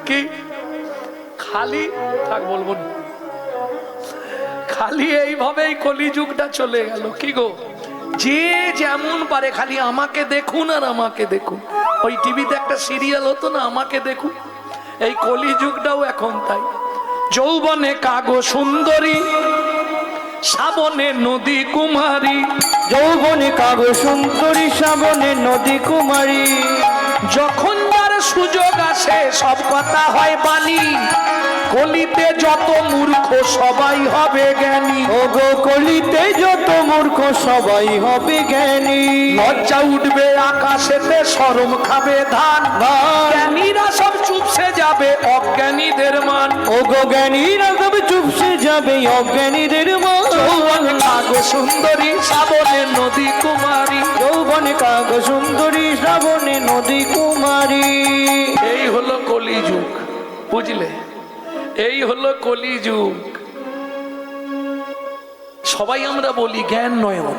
A: কি খালি থাক বলবো না, খালি এইভাবেই কলিযুগটা চলে গেল। কি গো, যে যেমন পারে খালি আমাকে দেখুন আর আমাকে দেখুন। ওই টিভিতে একটা সিরিয়াল হতো না, আমাকে দেখুন। এই কলিযুগটাও এখন তাই। যৌবনে কাগো সুন্দরী, শ্রাবণে নদী কুমারী।
B: যৌবনে কাগজ সুন্দরী, শ্রাবণে নদী কুমারী।
A: যখন যার সুযোগ আসে সব কথা হয় বাণী। কলিতে যত মূর্খ সবাই হবে জ্ঞানী।
B: ওগো কলিতে যত মূর্খ সবাই হবে জ্ঞানী।
A: লজ্জা উঠবে আকাশেতে, শরম খাবে ধান। জ্ঞানীরা সব চুপসে যাবে, অজ্ঞানীদের মান।
B: ওগো জ্ঞানীরা সব চুপসে যাবে, অজ্ঞানীদের মান।
A: যৌবনে কাগো সুন্দরী, শ্রাবণে নদী কুমারী।
B: যৌবনে কাগজ সুন্দরী, শ্রাবণে নদী কুমারী।
A: এই হলো কলিযুগ, বুঝলে? এই হলো কলিযুগ। সবাই আমরা বলি জ্ঞান নয়ন,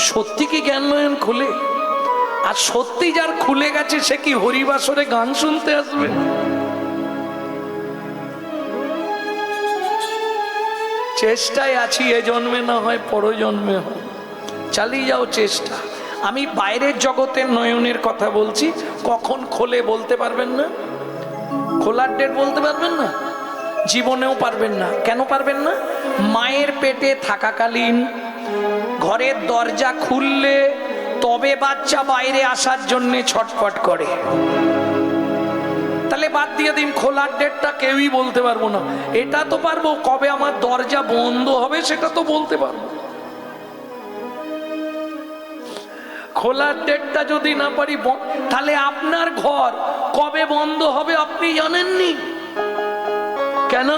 A: সত্যি কি জ্ঞান নয়ন খুলে? আর সত্যি যার খুলে গেছে সে কি হরিবাসরে গান শুনতে আসবে? চেষ্টায় আছি, এ জন্মে না হয় পরজন্মে হয়। চালিয়ে যাও চেষ্টা। আমি বাইরের জগতের নয়নের কথা বলছি। কখন খোলে বলতে পারবেন না, খোলার ডেট বলতে পারবেন না, জীবনেও পারবেন না। কেন পারবেন না? মায়ের পেটে থাকাকালীন ঘরের দরজা খুললে তবে বাচ্চা বাইরে আসার জন্য ছটফট করে। তাহলে বাদ দিয়ে দিন, খোলার ডেটটা কেউই বলতে পারবো না। এটা তো পারবো, কবে আমার দরজা বন্ধ হবে সেটা তো বলতে পারবো। খোলার ডেটটা যদি না পারি, তাহলে আপনার ঘর কবে বন্ধ হবে আপনি জানেননি কেন?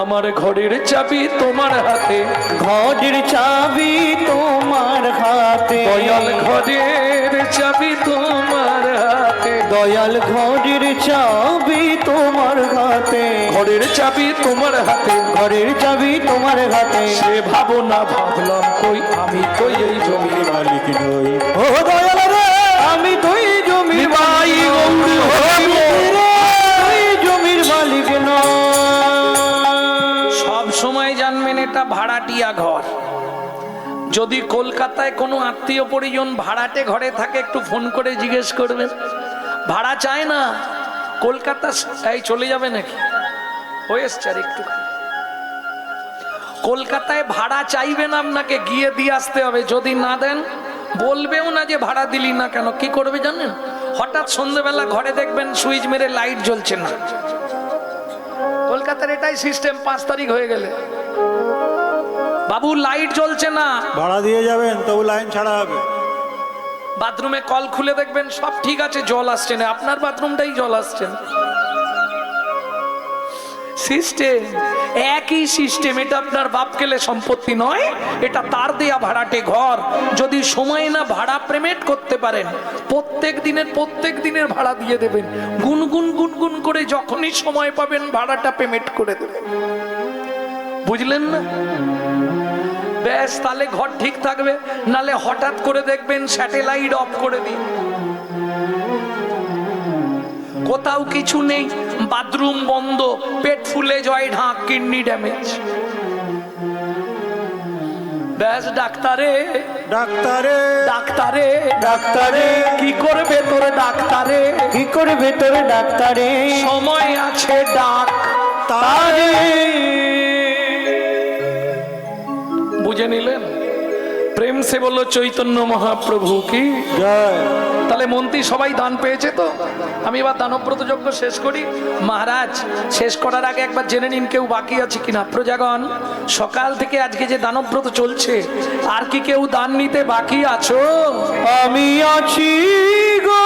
A: আমার ঘরের চাবি তোমার হাতে,
B: ঘরের চাবি তোমার হাতে।
A: দয়াল ঘরের চাবি তোমার হাতে।
B: দয়াল ঘরের চাবি তোমার হাতে।
A: ঘরের চাবি তোমার হাতে,
B: ঘরের চাবি তোমার হাতে।
A: সে ভাবনা ভাবলাম কই, আমি তো এই জমির
C: মালিক নই।
B: ও দয়াল রে, আমি তুই জমির
A: ভাই
B: তুই জমির মালিক নয়।
A: সব সময় জানবেন এটা ভাড়াটিয়া ঘর। যদি কলকাতায় কোনো আত্মীয় পরিজন ভাড়াটে ঘরে থাকে একটু ফোন করে জিজ্ঞেস করবেন, ভাড়া চায় না কলকাতা। এই চলে যাবে নাকি? হয়েছে আর একটু। কলকাতায় ভাড়া চাইবেন, আপনাকে গিয়ে দিয়ে আসতে হবে। যদি না দেন বলবেও না যে ভাড়া দিলি না কেন। কি করবে জানেন? হঠাৎ সন্ধ্যেবেলা ঘরে দেখবেন সুইচ মেরে লাইট জ্বলছে না। কলকাতার এটাই সিস্টেম। 5 তারিখ হয়ে গেলে বাবু লাইট জ্বলছে না,
C: ভাড়া দিয়ে যাবেন তবু লাইন ছাড়া হবে।
A: বাথরুমে কল খুলে দেখবেন সব ঠিক আছে, জল আসছে না, আপনার বাথরুমটাই জল আসছে না। সিস্টেম একই সিস্টেম। এটা আপনার বাপ গেলে সম্পত্তি নয়, এটা তার দেয়া ভাড়াটে ঘর। যদি সময় না ভাড়া পেমেন্ট করতে পারেন, প্রত্যেক দিনের ভাড়া দিয়ে দেবেন। গুনগুন গুনগুন করে যখনই সময় পাবেন ভাড়াটা পেমেন্ট করে দেবেন। বুঝলেন না? ব্যাস, তাহলে ঘর ঠিক থাকবে। নালে হঠাৎ করে দেখবেন স্যাটেলাইট অফ করে দিন, কোথাও কিছু নেই, বাথরুম বন্ধ, পেট ফুলে জয় ঢাক, কিডনি ড্যামেজ। ব্যাস, ডাক্তারে
B: ডাক্তারে
A: ডাক্তারে
B: ডাক্তারে
A: কি করবে তোর ডাক্তারে?
B: কি করবে তোর ডাক্তারে?
A: সময় আছে ডাক
B: তারে।
A: বুঝে নিলেন? প্রেম সে বলল চৈতন্য মহাপ্রভু কি
C: জয়।
A: তাহলে মন্ত্রী সবাই দান পেয়েছে তো? আমি এবার দানব্রত যজ্ঞ শেষ করি। মহারাজ, শেষ করার আগে একবার জেনে নিন কেউ বাকি আছে কিনা। প্রজাগণ, সকাল থেকে আজকে যে দানব্রত চলছে, আর কি কেউ দান নিতে বাকি আছো?
B: আমি আছি গো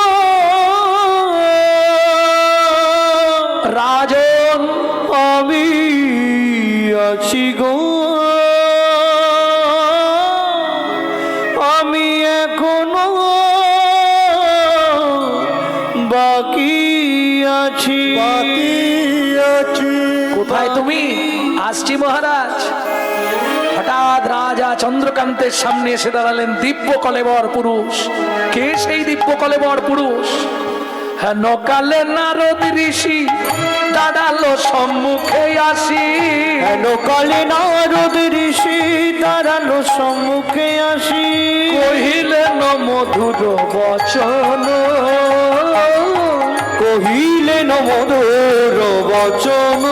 A: রাজন,
B: আমি আছি গো, আমি এখনো বাকি আছি।
A: কোথায় তুমি? আসছি মহারাজ। হঠাৎ রাজা চন্দ্রকান্তের সামনে এসে দাঁড়ালেন দিব্য কলেবর পুরুষ। কে সেই দিব্য কলেবর পুরুষ? হেন কালে নারদ ঋষি দাঁড়ালো সম্মুখে আসি,
B: হেন কালে নারদ ঋষি দাঁড়ালো সম্মুখে আসি,
A: কহিলেন মধুর বচন,
B: কহিলেন মধুর বচন,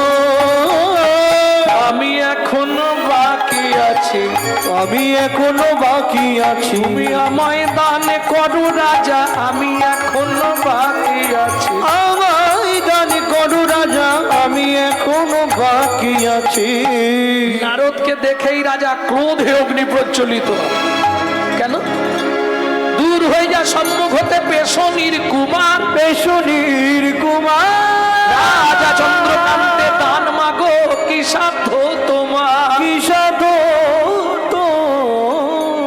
A: আমি এখনো বাকি আছি,
B: আমি এখনো বাকি আছি,
A: তুমি আমায় দান করো রাজা, আমি এখনো বাকি আছি,
B: আমায় দান করো রাজা, আমি এখনো বাকি আছি।
A: নারদকে দেখেই রাজা ক্রোধে অগ্নি প্রজ্বলিত। কেন? দূর হয়ে যা সম্মুখ হতে পেশনির কুমার,
B: পেশনির কুমার,
A: রাজা চন্দ্রকান্তে দান মাগো, কি সাধ্য তোমার?
B: কি সাধু তোমার।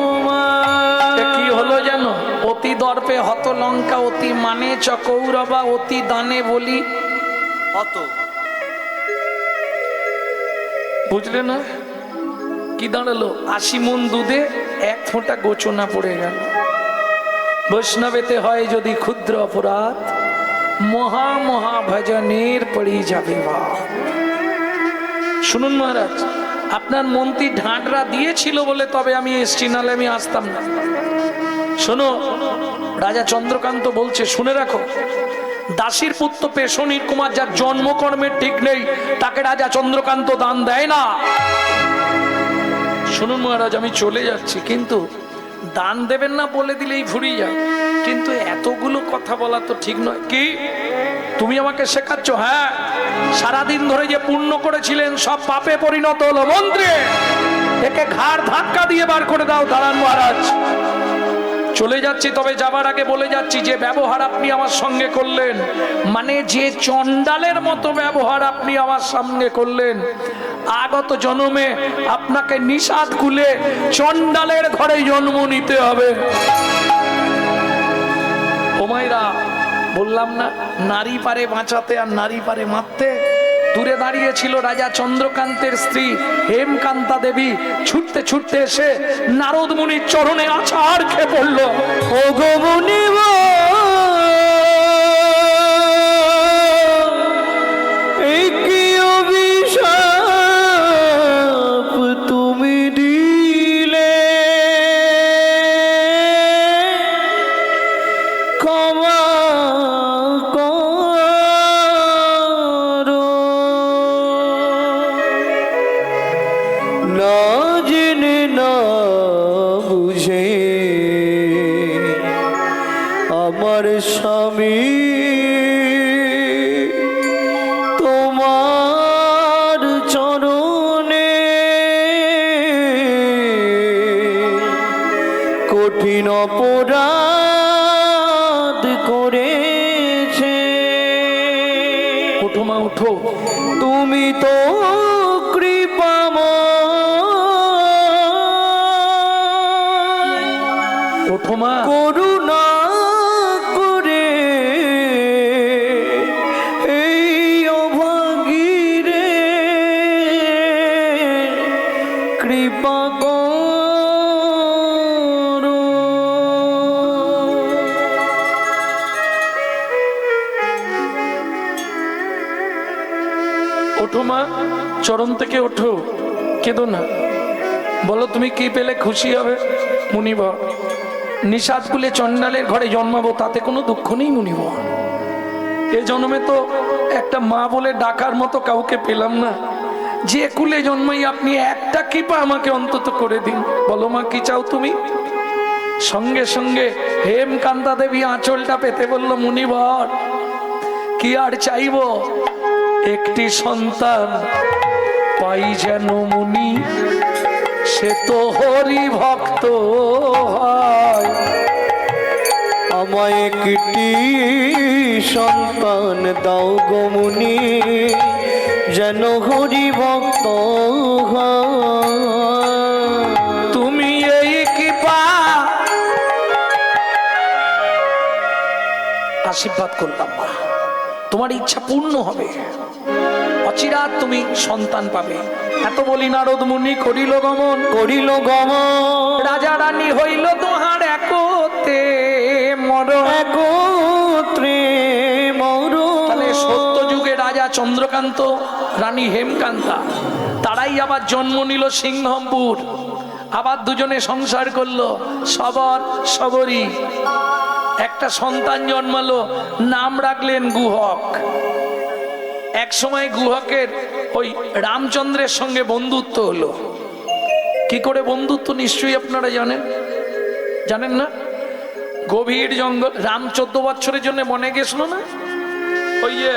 A: এ কি হলো জানো? অতি দর্পে হত লঙ্কা, অতি মানে চকৌরবা, অতি দানে বলি
B: হত।
A: বুঝলে না? কি দাঁড়ালো? 80 মণ দুধে 1 ফোঁটা গোচনা পড়ে গেল। বৈষ্ণবেতে হয় যদি ক্ষুদ্র অপরাধ, মহা মহা ভজনের পড়ি যাবে বা। শুনুন মহারাজ, আপনার মন্ত্রী ঢাঁটরা দিয়েছিল বলে তবে আমি এসছি, নালে আমি আসতাম না। শোনো, রাজা চন্দ্রকান্ত বলছে, শুনে রাখো, দাসীর পুত্র পেশনির কুমার যার জন্মকর্মের ঠিক নেই, তাকে রাজা চন্দ্রকান্ত দান দেয় না। শুনুন মহারাজ, আমি চলে যাচ্ছি, কিন্তু দান দেবেন না বলে দিলেই ফুরিয়ে যায়, কিন্তু এতগুলো কথা বলা তো ঠিক নয়। কি তুমি আমাকে শেখাচ্ছ? হ্যাঁ, সারাদিন ধরে যে পুণ্য করেছিলেন সব পাপে পরিণত হলো। মন্ত্রী, একে ঘাড় ধাক্কা দিয়ে বার করে দাও। দাঁড়ান মহারাজ, চলে যাচ্ছি, তবে যাবার আগে বলে যাচ্ছি, যে ব্যবহার আপনি আমার সঙ্গে করলেন, মানে যে চণ্ডালের মতো ব্যবহার আপনি আমার সামনে করলেন, আগত জন্মে আপনাকে নিষাদ কুলে চণ্ডালের ঘরে জন্ম নিতে হবে। ও মায়েরা, বললাম না, নারী পারে বাঁচাতে আর নারী পারে মারতে। দূরে দাঁড়িয়ে ছিল রাজা চন্দ্রকান্তের স্ত্রী হেমকান্তা দেবী, ছুটতে ছুটতে এসে নারদ মুনির চরণে আছাড় খেয়ে পড়ল।
B: ও গো মুনিব, এই কি অভিশাপ তুমি দিলে, ক্ষমা করো, না জেনে না বুঝে আমার স্বামী তোমার চরণে কঠিন অপরাধ করেছে।
A: ওঠো মা, ওঠো।
B: তুমি তো কৃপাময়,
A: ওঠো মা।
B: করুণা করে এই অভাগীরে কৃপা করো।
A: ওঠো মা, চরণ থেকে ওঠো, কেঁদো না। বলো তুমি কি পেলে খুশি হবে? মুনিব, নিষাদ কুলে চণ্ডালের ঘরে জন্মাবো, তাতে কোনো দুঃখ নেই মুনিব। এ জন্মে তো একটা মা বলে ডাকার মতো কাউকে পেলাম না। যে কুলে জন্মাই আপনি একটা কৃপা আমাকে অন্তত করে দিন। বলো মা, কি চাও তুমি? সঙ্গে সঙ্গে হেমকান্তা দেবী আঁচলটা পেতে বলল, মুনিবর, কি আর চাইবো, একটি সন্তান পাই যেন মুনি, সে তো হরি ভক্ত হয়।
B: আমায় একটি সন্তান দাও গো মুনি, যেন হরি ভক্ত হয়।
A: তুমি এই কৃপা আশীর্বাদ করলাম মা, তোমার ইচ্ছা পূর্ণ হবে, অচিরাত তুমি সন্তান পাবে। এত বলি নারদ মুনি করিল গমন,
B: করিল গমন,
A: রাজা রানী হইল দোহার একতে মর,
B: একত্রে
A: চন্দ্রকান্ত, রানী হেমকান্তা, তারাই আবার জন্ম নিল সিংহমপুর। আবার দুজনে সংসার করলো, সবর সবরী। একটা সন্তান জন্মালো, নাম রাখলেন গুহক। এক সময় গুহকের ওই রামচন্দ্রের সঙ্গে বন্ধুত্ব হলো। কি করে বন্ধুত্ব নিশ্চয়ই আপনারা জানেন, জানেন না? গভীর জঙ্গল, রাম 14 বছরের জন্য বনে গেছিল না? ওই যে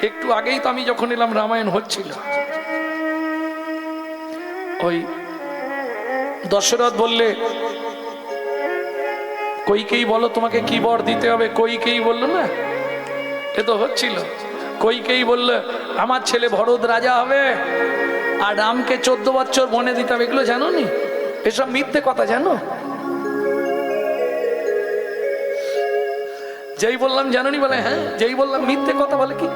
A: একটু আগেই তো আমি যখন এলাম রামায়ণ হচ্ছিল, ওই দশরথ বললে কইকেই বলো তোমাকে কি বর দিতে হবে, কইকেই বললো না, এ তো হচ্ছিল। কইকেই বললো আমার ছেলে ভরত রাজা হবে আর রামকে 14 বছর বনে দিতে হবে। এগুলো জানো নি? এসব মিথ্যে কথা জানো? যেই বললাম জানোনি বলে হ্যাঁ, যেই বললাম মিথ্যে কথা বলে কি?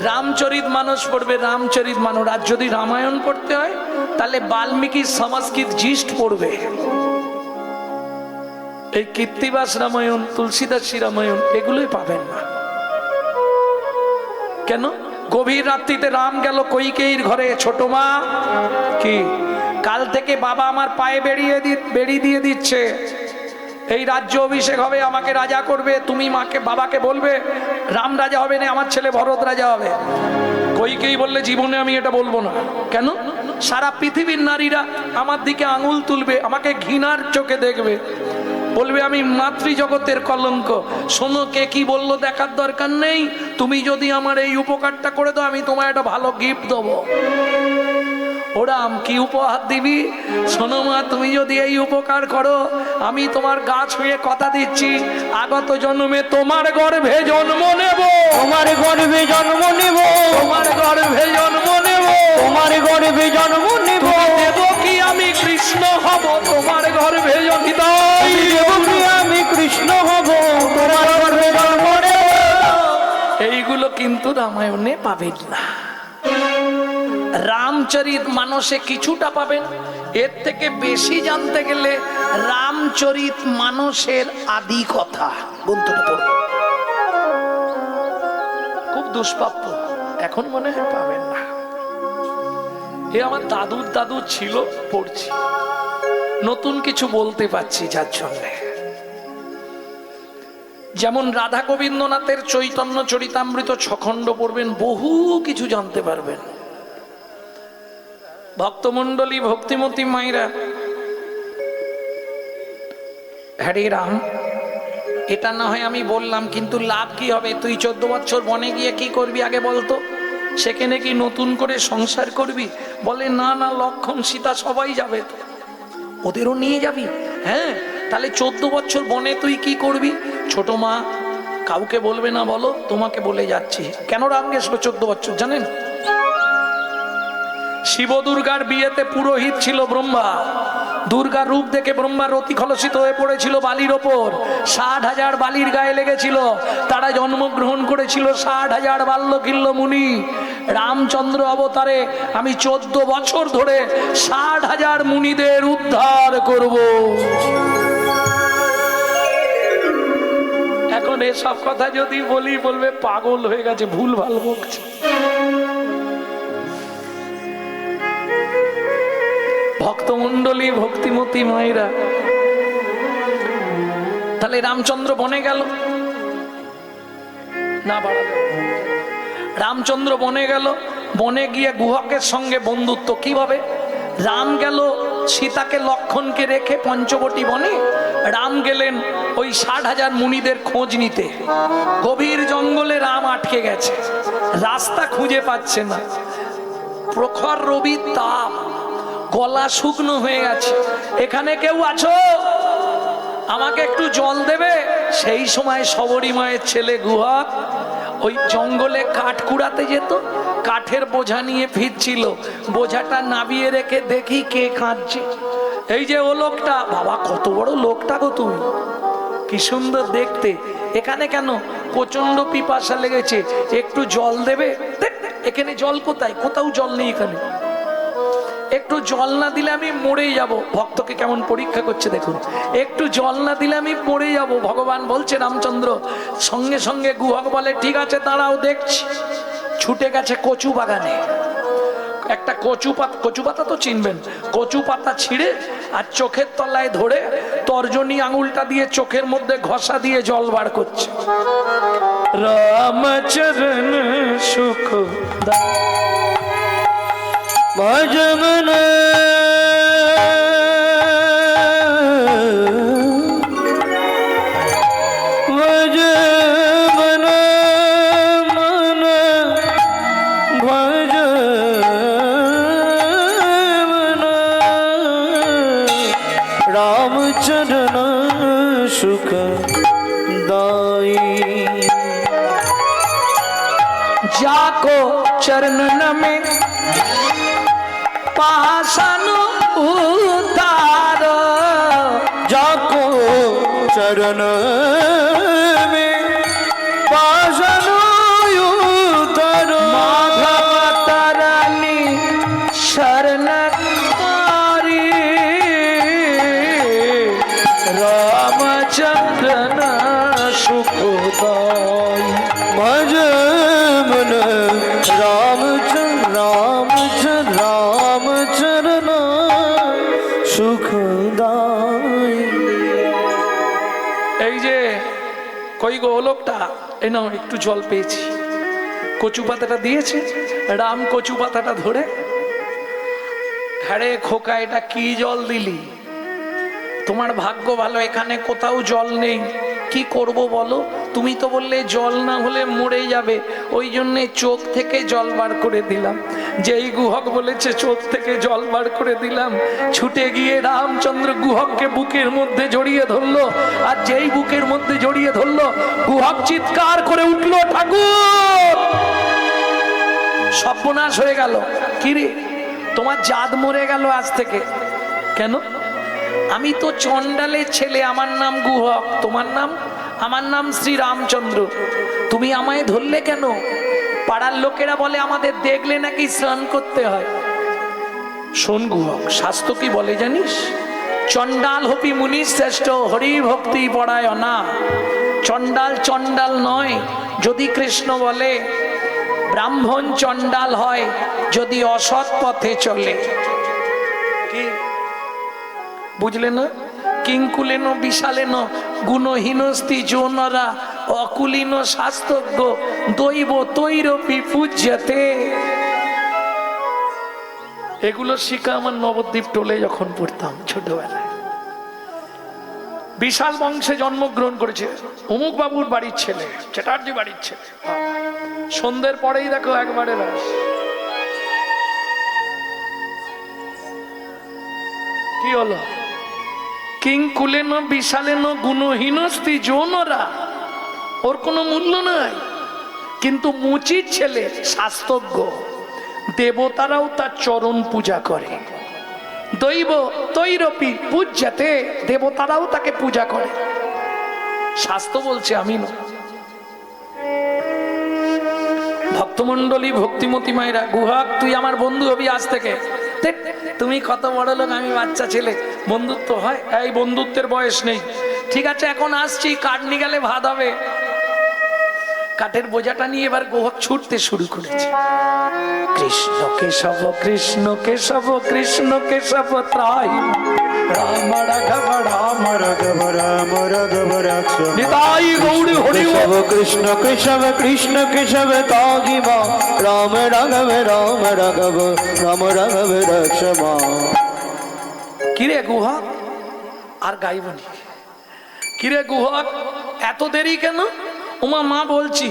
A: রামচরিত মানস পড়বে, রামচরিত মানস। আর যদি রামায়ণ পড়তে হয় তাহলে বাল্মীকি সংস্কৃত জিষ্ট পড়বে। এই কীর্তিবাস রামায়ণ, তুলসীদাসী রামায়ণ এগুলোই পাবেন না। কেন? গভীর রাত্রিতে রাম গেল কইকেয়ীর ঘরে। ছোট মা, কি কাল থেকে বাবা আমার পায়ে বেড়ি দিয়ে দিচ্ছে, এই রাজ্য অভিষেক হবে, আমাকে রাজা করবে, তুমি মাকে বাবাকে বলবে রাম রাজা হবে না, আমার ছেলে ভরত রাজা হবে। কইকেয়ী বললে জীবনে আমি এটা বলবো না। কেন? সারা পৃথিবীর নারীরা আমার দিকে আঙুল তুলবে, আমাকে ঘৃণার চোখে দেখবে, বলবে আমি মাতৃজগতের কলঙ্ক। শোনো, কে কি বললো দেখার দরকার নেই, তুমি যদি আমার এই উপকারটা করে দাও আমি তোমায় একটা ভালো গিফট দেবো। ওরা কি উপহার দিবি? শোনো মা, তুমি যদি এই উপকার করো আমি তোমার গা ছুঁয়ে কথা দিচ্ছি আগত জন্মে তোমার গর্ভে জন্ম নেব,
B: তোমার গর্ভে জন্ম নেব,
A: তোমার গর্ভে জন্ম নেব,
B: তোমার গর্ভে জন্ম নেব।
A: দেব কি আমি কৃষ্ণ হব তোমার গর্ভে জনিত,
B: দেব কি আমি কৃষ্ণ হব তোমার গর্ভে জন্ম নেব।
A: এইগুলো কিন্তু রামায়ণে পাবেন না। রামচরিত মানসে কিছুটা পাবেন, এর থেকে বেশি জানতে গেলে রামচরিত মানসের আদি কথা গ্রন্থটা পড়ুন, খুব দুষ্প্রাপ্য, এখন মনে হয় পাবেন না। এ আমার দাদুর দাদু ছিল, পড়ছি, নতুন কিছু বলতে পারছি যার জন্যে। যেমন রাধা গোবিন্দনাথের চৈতন্য চরিতামৃত 6 খণ্ড পড়বেন, বহু কিছু জানতে পারবেন। ভক্তমণ্ডলী, ভক্তিমতী মায়েরা, হরে রাম, এটা না হয় আমি বললাম, কিন্তু লাভ কি হবে? তুই 14 বছর বনে গিয়ে কি করবি আগে বলতো? সেখানে কি নতুন করে সংসার করবি? বলে না না, লক্ষণ সীতা সবাই যাবে, তো ওদেরও নিয়ে যাবি? হ্যাঁ, তাহলে 14 বছর বনে তুই কি করবি? ছোট মা, কাউকে বলবে না, বলো, তোমাকে বলে যাচ্ছি। কেন রাম গেছিল 14 বছর জানেন? শিব দুর্গার বিয়েতে পুরোহিত ছিল ব্রহ্মা। দুর্গার রূপ দেখে ব্রহ্মার রতি খলসিত হয়ে পড়েছিল বালির ওপর। 60,000 বালির গায়ে লেগেছিল। তারা জন্মগ্রহণ করেছিল 60,000 বাল্যকিল্য মুনি। রামচন্দ্র অবতারে আমি 14 বছর ধরে 60,000 মুনিদের উদ্ধার করব। এখন এসব কথা যদি বলি বলবে পাগল হয়ে গেছে, ভুল ভাল বকছে। ভক্তমণ্ডলী, ভক্তিমতী মায়েরা, তাহলে রামচন্দ্র বনে গেল না, বাড়াবে। রামচন্দ্র বনে গেল, বনে গিয়ে গুহকের সঙ্গে বন্ধুত্ব। কিভাবে? রাম গেল সীতাকে লক্ষণকে রেখে পঞ্চবটী বনে, রাম গেলেন ওই 60,000 মুনিদের খোঁজ নিতে। গভীর জঙ্গলে রাম আটকে গেছে, রাস্তা খুঁজে পাচ্ছে না। প্রখর রবির তাপ, গলা শুকনো হয়ে গেছে। এখানে কেউ আছো? আমাকে একটু জল দেবে? সেই সময় সবরী মায়ের ছেলে গুহক ওই জঙ্গলে কাঠ কুড়াতে যেত, কাঠের বোঝা নিয়ে ফিরছিল। বোঝাটা নামিয়ে রেখে দেখি কে কাঁদছে। এই যে ও লোকটা। বাবা, কত বড় লোকটা গো তুমি, কি সুন্দর দেখতে। এখানে কেন? প্রচন্ড পিপাসা লেগেছে, একটু জল দেবে? এখানে জল কোথায়? কোথাও জল নেই এখানে। একটু জল না দিলে আমি মরে যাব। ভক্তকে কেমন পরীক্ষা করছে দেখুন, একটু জল না দিলে আমি মরে যাব। ভগবান বলছে রামচন্দ্র, সঙ্গে সঙ্গে গুহক বলে ঠিক আছে দাঁড়াও দেখছি। ছুটে গেছে কচু বাগানে, একটা কচু পাতা তো চিনবেন, কচু পাতা ছিঁড়ে আর চোখের তলায় ধরে তর্জনী আঙুলটা দিয়ে চোখের মধ্যে ঘষা দিয়ে জল বার করছে। রামচরণ সুখ
B: ভজমন ভজমন মন ভজমন রামচরণ সুখ দায়ী।
A: जाको चरणन में पासन उतारो,
B: जाको चरण में पासन उतारो।
A: माधव तरनी शरण कारी, रामचंद्रन सुखदाई।
B: भजमन रामचरण सुखदाई।
A: এই যে কই গো লোকটা, এই নাও একটু জল পেয়েছি। কচু পাতাটা দিয়েছে, রাম কচু পাতাটা ধরে, হ্যাঁ খোকা এটা কি জল দিলি? তোমার ভাগ্য ভালো এখানে কোথাও জল নেই, কি করব বলো? তুমি তো বললে জল না হলে মরে যাবে, ওই জন্যে চোখ থেকে জল বার করে দিলাম। যেই গুহক বলেছে চোখ থেকে জল বার করে দিলাম, ছুটে গিয়ে রামচন্দ্র গুহককে বুকের মধ্যে জড়িয়ে ধরলো। আর যেই বুকের মধ্যে জড়িয়ে ধরলো, গুহক চিৎকার করে উঠলো, ঠাকুর সর্বনাশ হয়ে গেল। কি রে, তোমার জাত মরে গেল আজ থেকে। কেন? আমি তো চণ্ডালের ছেলে, আমার নাম গুহক, তোমার নাম? আমার নাম শ্রী রামচন্দ্র। তুমি আমায় ধরলে কেন? পাড়ার লোকেরা বলে আমাদের দেখলে নাকি স্নান করতে হয়। শোন গুহক, শাস্ত্র কি বলে জানিস? চণ্ডাল হপি মুনি শ্রেষ্ঠ, হরি ভক্তি পড়ায় না। চণ্ডাল চণ্ডাল নয় যদি কৃষ্ণ বলে, ব্রাহ্মণ চণ্ডাল হয় যদি অসৎ পথে চলে। কি বুঝলে না? কিঙ্কুলেন বিশালেন গুণহীনস্তি যৌনরা, অকুলীন শাস্ত্রজ্ঞ দৈব তৈরপি পূজ্যতে। এগুলো শিখা আমার নবদ্বীপ টোলে যখন পড়তাম ছোটবেলায়। বিশাল বংশে জন্মগ্রহণ করেছে, অমুক বাবুর বাড়ির ছেলে, চ্যাটার্জি বাড়ির ছেলে। সন্ধ্যের পরেই দেখো একবারে রাস। কি হলো? কিঙ্কুলেন বিশালেন গুণহীনস্তি যৌনরা, ওর কোনো মূল্য নাই। কিন্তু মুচির ছেলে শাস্ত্রজ্ঞ, দেবতারাও তার চরণ পূজা করে। দৈব তৈরপি পূজ্যতে, দেবতারাও তাকে পূজা করে। শাস্ত্র বলছে, আমি না। ভক্তমন্ডলী ভক্তিমতী মায়েরা, গুহক তুই আমার বন্ধু হবি আজ থেকে। তুমি কত বড় লোক, আমি বাচ্চা ছেলে, বন্ধুত্ব হয়? এই বন্ধুত্বের বয়স নেই। ঠিক আছে এখন আসছি, কাঠ নিয়ে গেলে ভাত হবে। কাঠের বোঝাটা নিয়ে এবার গুহক ছুটতে শুরু করেছে। কৃষ্ণ কেশব কৃষ্ণ কেশব কৃষ্ণ কেশব ত্রাই, রাম রাঘব রাম রাঘব রাম রাঘব রাঘব, নিতাই গৌড় হরি
B: কেশব কৃষ্ণ কেশব কৃষ্ণ কেশব তাগি মা, রাম রাঘব রাম রাঘব রাম রাঘব রক্ষমা।
A: কিরে গুহক, আর গাইবনি। কিরে গুহক এত দেরি কেন? ওমা মা বলছি।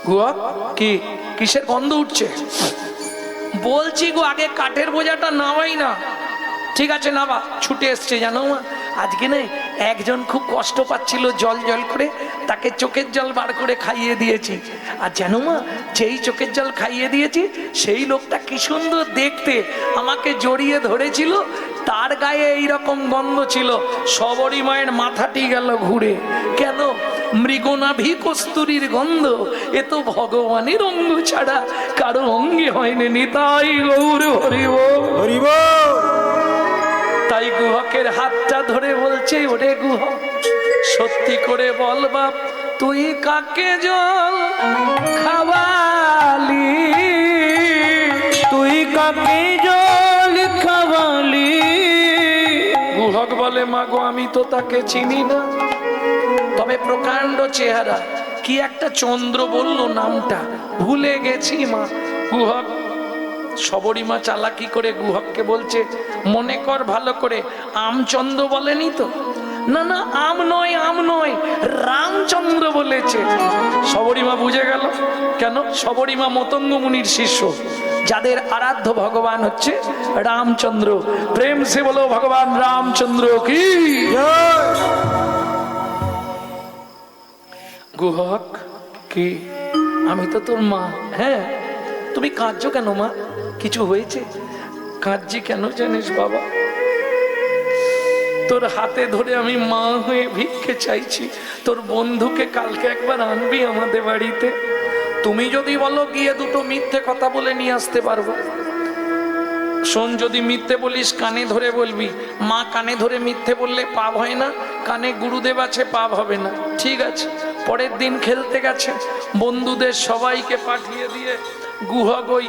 A: গুহক কি কিসের গন্ধ উঠছে? বলছি গো আগে কাঠের বোঝাটা নামাই না। ঠিক আছে নাবা। ছুটে এসছে জানো মা, আজকে না একজন খুব কষ্ট পাচ্ছিল জল জল করে, তাকে চোখের জল বার করে খাইয়ে দিয়েছি। আর জানো মা, যেই চোখের জল খাইয়ে দিয়েছি সেই লোকটা কি সুন্দর দেখতে, আমাকে জড়িয়ে ধরেছিল, তার গায়ে এইরকম গন্ধ ছিল। সবরী মায়ের মাথাটি গেল ঘুরে। কেন? মৃগনাভি কস্তুরীর গন্ধ, এ তো ভগবানের অঙ্গ ছাড়া কারো অঙ্গে হয়নি। নিতাই গৌর হরিব।
C: হরিব।
A: তাই গুহকের হাতটা ধরে বলছে, ওরে গুহক, সত্যি করে বল বাপ, তুই কাকে জল খাওয়ালি?
B: তুই কাকে জল খাওয়ালি?
A: গুহক বলে, মাগো আমি তো তাকে চিনি না, তবে প্রকাণ্ড চেহারা, কি একটা চন্দ্র বলল নামটা, ভুলে গেছি মা। গুহক, সবরীমা চালাকি করে গুহককে বলছে, মনে কর ভালো করে, আমচন্দ্র বলেনি তো? না না, আম নয়, আম নয়, রামচন্দ্র বলেছে। সবরীমা বুঝে গেল। কেন? সবরীমা মতঙ্গ মুনির শিষ্য, যাদের আরাধ্য ভগবান হচ্ছে রামচন্দ্র। প্রেম সে বলো ভগবান রামচন্দ্র কি। গুহক, কি? আমি তো তোর মা। হ্যাঁ, তুমি কাঁদছো কেন মা? কিছু হয়েছে? কাঁদছি কেন জানিস বাবা? তোর হাতে ধরে আমি মা হয়ে ভিক্ষে চাইছি, তোর বন্ধুকে কালকে একবার আনবি আমাদের বাড়িতে। তুমি যদি বলো গিয়ে দুটো মিথ্যে কথা বলে নিয়ে আসতে পারবো। শোন, যদি মিথ্যে বলিস কানে ধরে বলবি। মা কানে ধরে মিথ্যে বললে পাপ হয় না, কানে গুরুদেব আছে, পাপ হবে না। ঠিক আছে। পরের দিন খেলতে গেছে, বন্ধুদের সবাইকে পাঠিয়ে দিয়ে গুহক ওই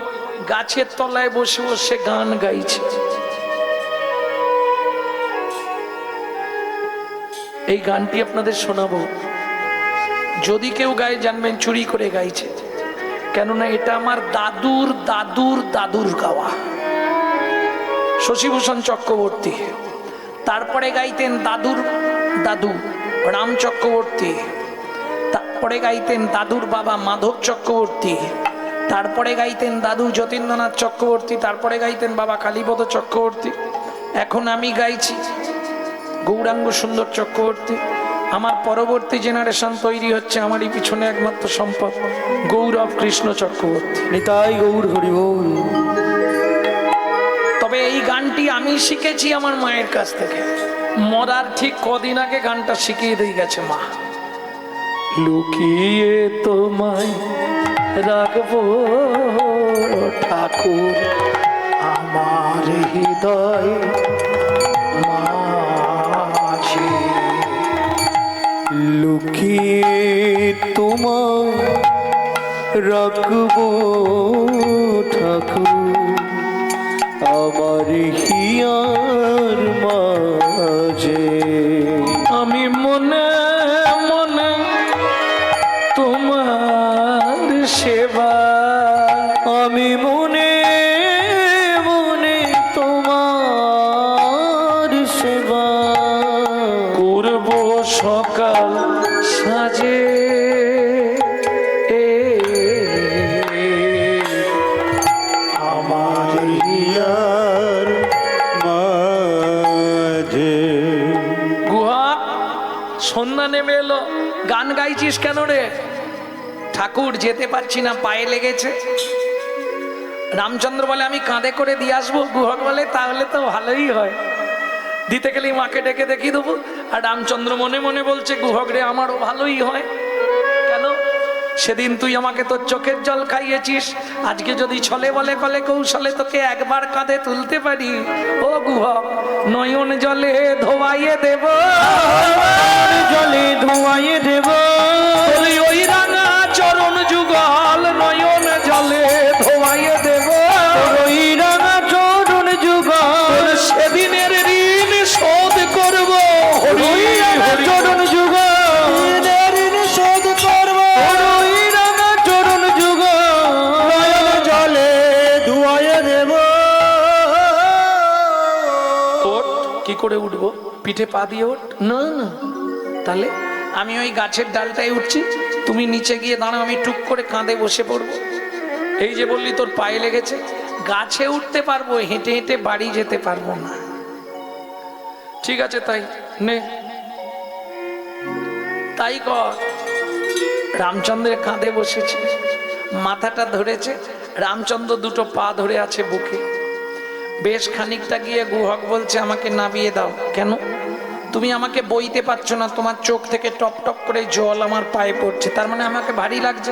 A: গাছের তলায় বসে বসে গান গাইছে। এই গানটি আপনাদের শোনাবো। যদি কেউ গায়ে জানবেন চুরি করে গাইছে, কেননা এটা আমার দাদুর দাদুর দাদুর গাওয়া। শশীভূষণ চক্রবর্তী, তারপরে গাইতেন দাদুর দাদু রাম চক্রবর্তী, তারপরে গাইতেন দাদুর বাবা মাধব চক্রবর্তী, তারপরে গাইতেন দাদু যতীন্দ্রনাথ চক্রবর্তী, তারপরে গাইতেন বাবা কালীপদ চক্রবর্তী। এখন আমি গাইছি গৌরাঙ্গ সুন্দর চক্রবর্তী। আমার পরবর্তী জেনারেশন তৈরি হচ্ছে, আমারই পিছনে একমাত্র সম্পদ গৌরব কৃষ্ণ চক্রবর্তী।
B: নিতাই গৌর হরিবোল।
A: তবে এই গানটি আমি শিখেছি আমার মায়ের কাছ থেকে। মরার ঠিক কদিন আগে গানটা শিখিয়ে দিয়ে গেছে মা। লুকিয়ে তোমায় রাখবো ঠাকুর আমার হৃদয় মাঝে,
B: লুকিয়ে তোমায় রাখবো ঠাকুর আমার হিয়ার মাঝে।
A: আমি মনে মনে তোমার সেবা,
B: আমি মনে মনে তোমার সেবা
A: করব সকাল সাজে।
C: আমার হিয়ার মাঝে।
A: গুহা, সন্ধ্যা নেমে এলো, গান গাইছিস কেন রে? ঠাকুর যেতে পারছি না, পায়ে লেগেছে। রামচন্দ্র বলে, আমি কাঁধে করে দিয়ে আসবো। গুহক বলে, তাহলে তো ভালোই হয়, দিতে গেলেই মাকে ডেকে দেখিয়ে দেবো। আর রামচন্দ্র মনে মনে বলছে, গুহক রে, আমারও ভালোই হয়। কেন? সেদিন তুই আমাকে তোর চোখের জল খাইয়েছিস, আজকে যদি ছলে বলে কলে কৌশলে তোকে একবার কাঁধে তুলতে পারি, ও গুহক, নয়ন জলে ধোয়াইয়ে দেব,
B: জলে ধোয়াইয়ে দেব,
A: ওই রাঙা চরণ যুগল নয়ন জলে ধোয়াইয়ে দেব,
B: ওই রাঙা চরণ যুগল
A: সেদিনের ঋণ শোধ করব,
B: ওই রাঙা চরণ যুগল ঋণ শোধ করব, ওই রাঙা চরণ যুগল
C: নয়ন জলে ধুয়াইয়ে দেব।
A: ওঠ, কি করে উঠবো? পিঠে পা দিয়ে ওঠ। না না, তাহলে আমি ওই গাছের ডালটাই উঠছি, তুমি নিচে গিয়ে দাঁড়াও, আমি টুক করে কাঁধে বসে পড়বো। এই যে বললি তোর পায়ে লেগেছে, গাছে উঠতে পারবো, হেঁটে হেঁটে বাড়ি যেতে পারবো না। ঠিক আছে, তাই নে, তাই কর। রামচন্দ্রের কাঁধে বসেছে, মাথাটা ধরেছে, রামচন্দ্র দুটো পা ধরে আছে বুকে। বেশ খানিকটা গিয়ে গুহক বলছে, আমাকে নামিয়ে দাও। কেন? তুমি আমাকে বইতে পারছো না, তোমার চোখ থেকে টপ টপ করে জল আমার পায়ে পড়ছে, তার মানে আমাকে ভারী লাগছে।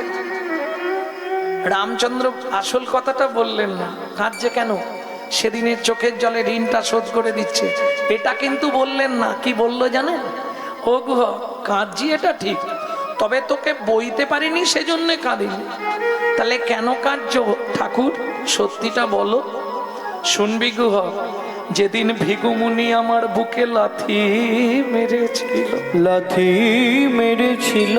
A: রামচন্দ্র আসল কথাটা বললেন না, কাঁদছে কেন, সেদিনের চোখের জলে ঋণটা শোধ করে দিচ্ছে, এটা কিন্তু বললেন না। কি বললো জানেন? ও গুহ, কাঁদছি এটা ঠিক, তবে তোকে বইতে পারিনি সেজন্য কাঁদিনি। তাহলে কেন কাঁদছো ঠাকুর, সত্যিটা বলো। শুনবি গুহ, যেদিন ভিগুমুনি আমার বুকে লাথি মেরেছিল,
B: লাথি মেরেছিল,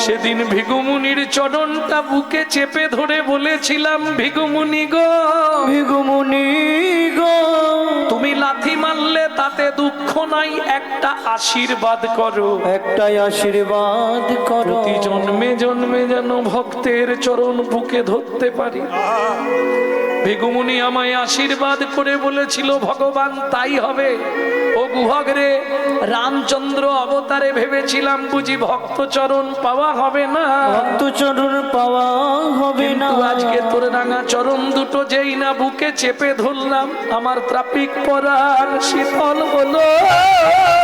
A: সেদিন ভিগুমুনির চরণটা বুকে চেপে ধরে বলেছিলাম, ভিগুমুনি গো,
B: ভিগুমুনি গো,
A: তুমি লাথি মারলে তাতে দুঃখ নাই, একটা আশীর্বাদ করো,
B: একটাই আশীর্বাদ করো,
A: প্রতি জন্মে জন্মে যেন ভক্তের চরণ বুকে ধরতে পারি। ভিগুমুনি আমায় আশীর্বাদ করে বলেছিল, ভগবান তাই হবে। ও গুহক রে, রামচন্দ্র অবতারে ভেবেছিলাম বুঝি ভক্ত চরণ পাওয়া হবে না,
B: ভক্ত চরণ পাওয়া হবে না।
A: কিন্তু আজকে তোর রাঙা চরণ দুটো যেই না বুকে চেপে ধরলাম, আমার ত্রাপিক পরাণ শীতল হলো,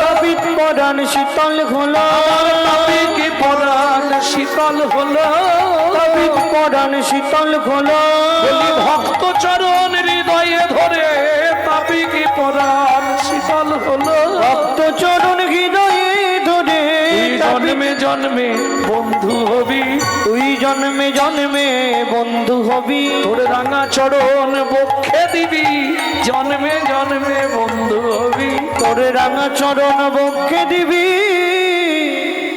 B: তাপিত পরাণ শীতল হলো,
A: ত্রাপিক পরাণ শীতল হলো,
B: তাপিত পরাণ শীতল হলো,
A: বলি ভক্ত চরণ হৃদয়ে ধরে, ত্রাপিক পরাণ শীতল হলো।
B: ভক্ত চরণ হৃদয়ে ধরে,
A: তুই জন্মে জন্মে বন্ধু হবি,
B: তুই জন্মে জন্মে বন্ধু হবি,
A: তোর রাঙা চরণ বক্ষে দিবি, জন্মে জন্মে বন্ধু হবি।
B: তোর রাঙা চরণ বক্ষে দিবি,